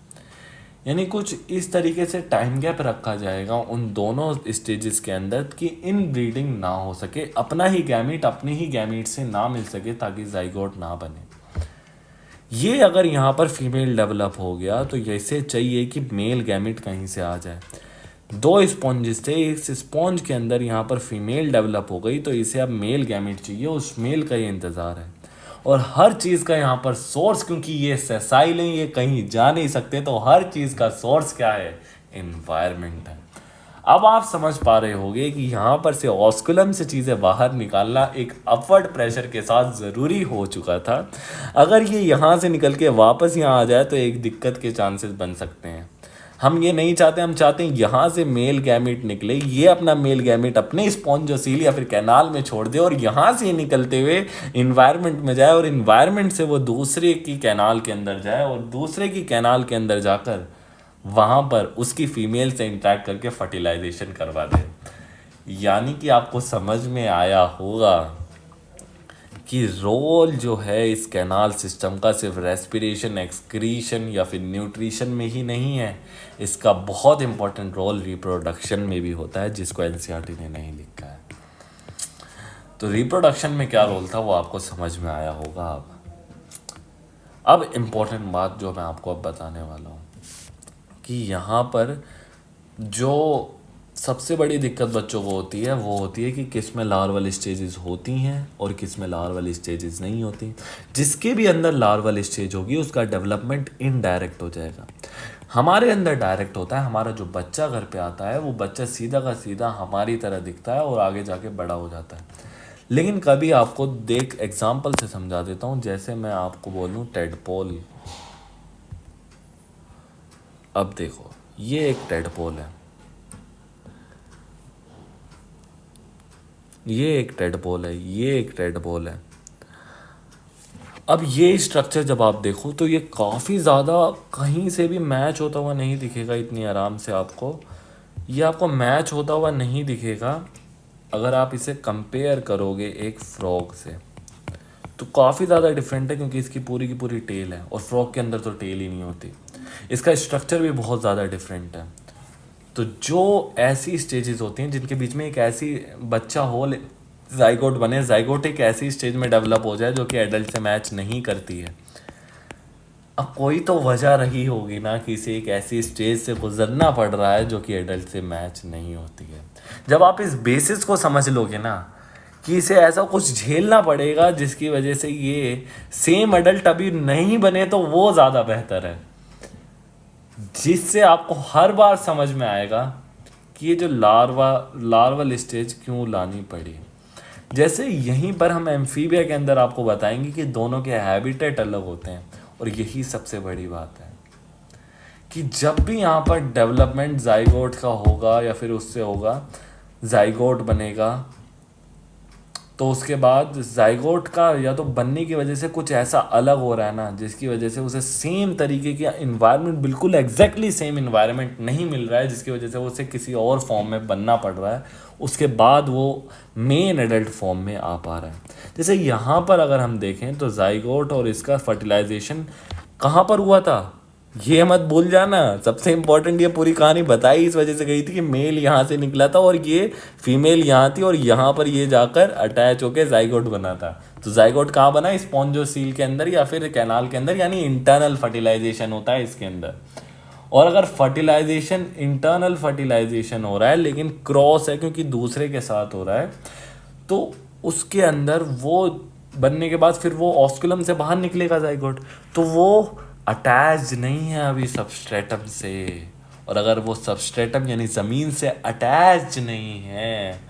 यानी कुछ इस तरीके से टाइम गैप रखा जाएगा उन दोनों स्टेजेस के अंदर कि इन ब्रीडिंग ना हो सके, अपना ही गैमीट अपने ही गैमीट से ना मिल सके, ताकि जाइगोट ना बने। ये अगर यहाँ पर फीमेल डेवलप हो गया तो जैसे चाहिए कि मेल गैमीट कहीं से आ जाए। दो स्पॉन्जेस थे, इस स्पॉन्ज के अंदर यहाँ पर फीमेल डेवलप हो गई तो इसे अब मेल गैमीट चाहिए, उस मेल का ये इंतज़ार है। और हर चीज़ का यहाँ पर सोर्स, क्योंकि ये सेसाइल हैं, ये कहीं जा नहीं सकते, तो हर चीज़ का सोर्स क्या है? इन्वायरमेंट है। अब आप समझ पा रहे होंगे कि यहाँ पर से ऑस्कुलम से चीज़ें बाहर निकालना एक अपवर्ड प्रेशर के साथ ज़रूरी हो चुका था। अगर ये यहाँ से निकल के वापस यहाँ आ जाए तो एक दिक्कत के चांसेस बन सकते हैं। हम ये नहीं चाहते, हम चाहते हैं यहाँ से मेल गैमीट निकले, ये अपना मेल गैमीट अपने स्पॉन्जोसील या फिर कैनाल में छोड़ दे और यहाँ से निकलते हुए इन्वायरमेंट में जाए, और इन्वायरमेंट से वो दूसरे की कैनाल के अंदर जाए और दूसरे की कैनाल के अंदर जाकर वहाँ पर उसकी फीमेल से इंटरेक्ट करके फर्टिलाइजेशन करवा दे। यानी कि आपको समझ में आया होगा कि रोल जो है इस कैनाल सिस्टम का सिर्फ रेस्पिरेशन, एक्सक्रीशन या फिर न्यूट्रिशन में ही नहीं है, इसका बहुत इंपॉर्टेंट रोल रिप्रोडक्शन में भी होता है, जिसको एनसीईआरटी ने नहीं लिखा है। तो रिप्रोडक्शन में क्या रोल था वो आपको समझ में आया होगा। अब इम्पोर्टेंट बात जो मैं आपको अब बताने वाला हूँ कि यहाँ पर जो सबसे बड़ी दिक्कत बच्चों को होती है वो होती है कि किस में लार्वल स्टेजेस होती हैं और किस में लार्वल स्टेजेस नहीं होती। जिसके भी अंदर लार्वल स्टेज होगी उसका डेवलपमेंट इनडायरेक्ट हो जाएगा। हमारे अंदर डायरेक्ट होता है। हमारा जो बच्चा घर पे आता है वो बच्चा सीधा का सीधा हमारी तरह दिखता है और आगे जाके बड़ा हो जाता है। लेकिन कभी आपको देख एग्जाम्पल से समझा देता हूँ। जैसे मैं आपको बोलूँ टेडपोल। अब देखो, ये एक टेडपोल है, ये एक टेडपोल है, ये एक टेडपोल है। अब ये स्ट्रक्चर जब आप देखो तो ये काफ़ी ज़्यादा कहीं से भी मैच होता हुआ नहीं दिखेगा इतनी आराम से आपको। ये आपको मैच होता हुआ नहीं दिखेगा अगर आप इसे कंपेयर करोगे एक फ्रॉग से, तो काफ़ी ज़्यादा डिफरेंट है क्योंकि इसकी पूरी की पूरी टेल है और फ्रॉग के अंदर तो टेल ही नहीं होती। इसका स्ट्रक्चर भी बहुत ज़्यादा डिफरेंट है। तो जो ऐसी स्टेजेस होती हैं जिनके बीच में एक ऐसी बच्चा हो, जाइगोट बने, जाइगोट एक ऐसी स्टेज में डेवलप हो जाए जो कि एडल्ट से मैच नहीं करती है। अब कोई तो वजह रही होगी ना कि इसे एक ऐसी स्टेज से गुजरना पड़ रहा है जो कि एडल्ट से मैच नहीं होती है। जब आप इस बेसिस को समझ लोगे ना कि इसे ऐसा कुछ झेलना पड़ेगा जिसकी वजह से ये सेम एडल्ट अभी नहीं बने, तो वो ज़्यादा बेहतर है, जिससे आपको हर बार समझ में आएगा कि ये जो लार्वल स्टेज क्यों लानी पड़ी। जैसे यहीं पर हम एम्फीबिया के अंदर आपको बताएंगे कि दोनों के हैबिटेट अलग होते हैं, और यही सबसे बड़ी बात है कि जब भी यहाँ पर डेवलपमेंट जाइगोट का होगा या फिर उससे होगा, जाइगोट बनेगा, तो उसके बाद जाइगोट का या तो बनने की वजह से कुछ ऐसा अलग हो रहा है ना जिसकी वजह से उसे सेम तरीके की इन्वायरमेंट, बिल्कुल एग्जैक्टली सेम इन्वायरमेंट नहीं मिल रहा है, जिसकी वजह से उसे किसी और फॉर्म में बनना पड़ रहा है, उसके बाद वो मेन एडल्ट फॉर्म में आ पा रहा है। जैसे यहाँ पर अगर हम देखें तो जाइगोट और इसका फर्टिलाइजेशन कहाँ पर हुआ था, ये मत भूल जाना। सबसे इम्पोर्टेंट, ये पूरी कहानी बताई इस वजह से गई थी कि मेल यहाँ से निकला था और ये फीमेल यहाँ थी, और यहाँ पर ये जाकर अटैच होकर जाइगोट बना था। तो जाइगोट कहाँ बना, स्पॉन्जोसील के अंदर या फिर कैनाल के अंदर, यानी इंटरनल फर्टिलाइजेशन होता है इसके अंदर। और अगर फर्टिलाइजेशन, इंटरनल फर्टिलाइजेशन हो रहा है लेकिन क्रॉस है क्योंकि दूसरे के साथ हो रहा है, तो उसके अंदर वो बनने के बाद फिर वो ऑस्कुलम से बाहर निकलेगा जाइगोट, तो वो अटैच नहीं है अभी सबस्ट्रेटम से। और अगर वो सबस्ट्रेटम यानी ज़मीन से अटैच नहीं है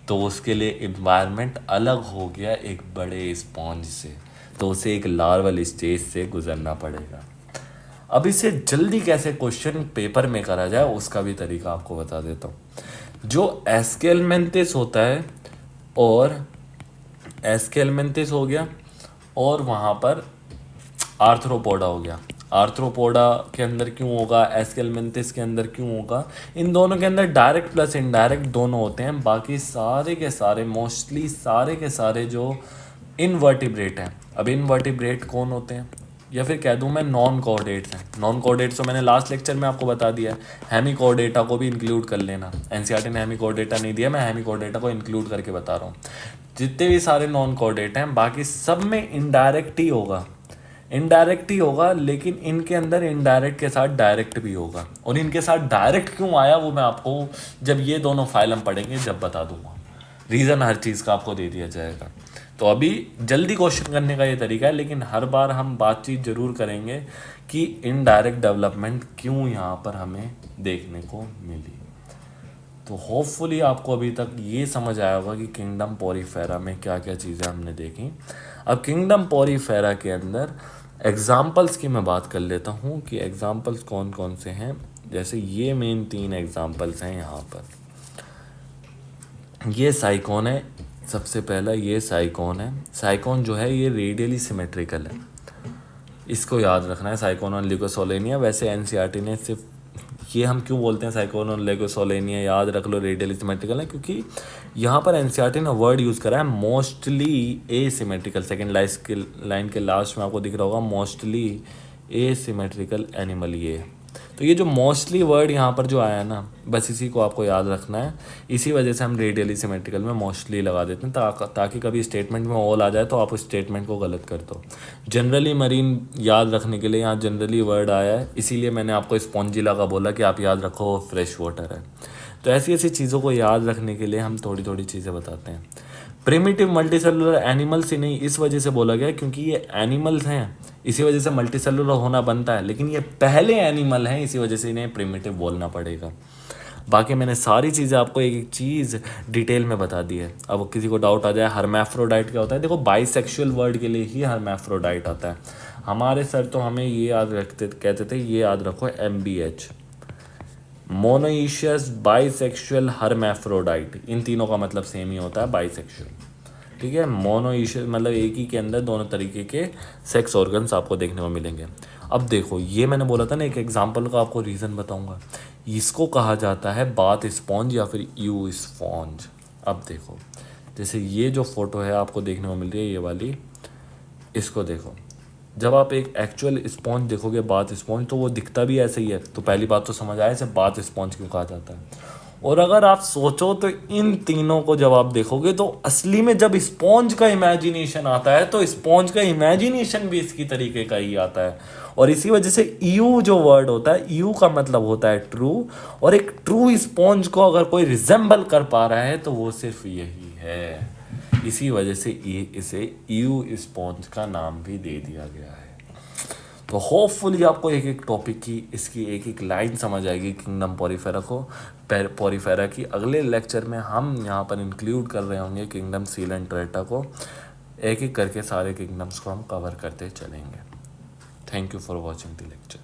तो उसके लिए इन्वायरमेंट अलग हो गया एक बड़े स्पॉन्ज से, तो उसे एक लार्वल स्टेज से गुजरना पड़ेगा। अब इसे जल्दी कैसे क्वेश्चन पेपर में करा जाए उसका भी तरीका आपको बता देता हूँ। जो एस्केलमेंथिस होता है, और एस्केलमेंथिस हो गया, और वहाँ पर आर्थ्रोपोडा हो गया। आर्थ्रोपोडा के अंदर क्यों होगा, एस्केलमेंथिस के अंदर क्यों होगा, इन दोनों के अंदर डायरेक्ट प्लस इनडायरेक्ट दोनों होते हैं। बाकी सारे के सारे, मोस्टली सारे के सारे जो इनवर्टिब्रेट हैं। अब इनवर्टिब्रेट कौन होते हैं, या फिर कह दूं मैं नॉन कोऑर्डेट्स हैं। नॉन कोऑर्डेट्स तो मैंने लास्ट लेक्चर में आपको बता दिया है। हेमिकोऑर्डेटा को भी इंक्लूड कर लेना, एनसीईआरटी ने हेमिकोऑर्डेटा नहीं दिया, मैं हेमिकोऑर्डेटा को इंक्लूड करके बता रहा हूँ। जितने भी सारे नॉन कोऑर्डेट हैं बाकी सब में इनडायरेक्ट ही होगा, इनडायरेक्ट ही होगा, लेकिन इनके अंदर इनडायरेक्ट के साथ डायरेक्ट भी होगा। और इनके साथ डायरेक्ट क्यों आया वो मैं आपको जब ये दोनों फाइलम पढ़ेंगे जब बता दूंगा, रीज़न हर चीज़ का आपको दे दिया जाएगा। तो अभी जल्दी क्वेश्चन करने का ये तरीका है, लेकिन हर बार हम बातचीत ज़रूर करेंगे कि इनडायरेक्ट डेवलपमेंट क्यों यहाँ पर हमें देखने को मिली। तो होपफुली आपको अभी तक ये समझ आया होगा कि किंगडम पोरीफेरा में क्या क्या चीज़ें हमने देखी। अब किंगडम पोरीफेरा के अंदर एग्जाम्पल्स की मैं बात कर लेता हूँ कि एग्जाम्पल्स कौन कौन से हैं। जैसे ये मेन 3 एग्जाम्पल्स हैं यहाँ पर। ये साइकोन है, सबसे पहला ये साइकोन है। साइकोन जो है ये रेडियली सिमेट्रिकल है, इसको याद रखना है, साइकोन और ल्यूकोसोलेनिया। वैसे एनसीईआरटी ने सिर्फ ये, हम क्यों बोलते हैं साइकोन और ल्यूकोसोलेनिया, याद रख लो रेडियली सिमेट्रिकल है, क्योंकि यहाँ पर एनसीईआरटी ने वर्ड यूज़ करा है मोस्टली एसिमेट्रिकल। सेकेंड लाइन के लास्ट में आपको दिख रहा होगा मोस्टली एसिमेट्रिकल एनिमल। ये तो ये जो मोस्टली वर्ड यहाँ पर जो आया है ना, बस इसी को आपको याद रखना है। इसी वजह से हम रेडियली सिमेट्रिकल में मोस्टली लगा देते हैं ताकि कभी स्टेटमेंट में ऑल आ जाए तो आप उस स्टेटमेंट को गलत कर दो। जनरली मरीन याद रखने के लिए यहाँ जनरली वर्ड आया है, इसीलिए मैंने आपको स्पॉन्जिला का बोला कि आप याद रखो फ्रेश वाटर है। तो ऐसी ऐसी चीज़ों को याद रखने के लिए हम थोड़ी थोड़ी चीज़ें बताते हैं। प्रिमिटिव मल्टीसेलुलर एनिमल्स ही नहीं इस वजह से बोला गया क्योंकि ये एनिमल्स हैं, इसी वजह से मल्टीसेलुलर होना बनता है, लेकिन ये पहले एनिमल हैं, इसी वजह से इन्हें प्रिमिटिव बोलना पड़ेगा। बाकी मैंने सारी चीज़ें आपको एक एक चीज़ डिटेल में बता दी है। अब किसी को डाउट आ जाए हर्मैफ्रोडाइट क्या होता है, देखो बाइसेक्सुअल वर्ड के लिए ही हर्मैफ्रोडाइट आता है। हमारे सर तो हमें ये याद रखते कहते थे, ये याद रखो MBH, मोनोइशियस, बाइसेक्सुअल, हर्मैफ्रोडाइट, इन तीनों का मतलब सेम ही होता है, बाइसेक्सुअल। ठीक है। मोनोइशियस मतलब एक ही के अंदर दोनों तरीके के सेक्स ऑर्गन्स आपको देखने को मिलेंगे। अब देखो ये मैंने बोला था ना, एक एग्जांपल का आपको रीज़न बताऊंगा। इसको कहा जाता है बाथ स्पॉन्ज या फिर यू स्पॉन्ज। अब देखो जैसे ये जो फोटो है आपको देखने को मिल रही है ये वाली, इसको देखो, जब आप एक एक्चुअल स्पॉन्ज देखोगे बाथ स्पॉन्ज तो वो दिखता भी ऐसे ही है। तो पहली बात तो समझ आया इसे बाथ स्पॉन्ज क्यों कहा जाता है। और अगर आप सोचो तो इन तीनों को जब आप देखोगे तो असली में जब स्पॉन्ज का इमेजिनेशन आता है तो स्पॉन्ज का इमेजिनेशन भी इसकी तरीके का ही आता है। और इसी वजह से यू जो वर्ड होता है, यू का मतलब होता है ट्रू, और एक ट्रू स्पॉन्ज को अगर कोई रिजेंबल कर पा रहा है तो वो सिर्फ यही है। इसी वजह से इसे यू स्पॉन्ज का नाम भी दे दिया गया है। तो होपफुली आपको एक एक टॉपिक की इसकी एक एक लाइन समझ आएगी किंगडम पोरीफेरा को, पोरीफेरा की। अगले लेक्चर में हम यहाँ पर इंक्लूड कर रहे होंगे किंगडम सीलेंट्रेटा को। एक एक करके सारे किंगडम्स को हम कवर करते चलेंगे। Thank you for watching the lecture.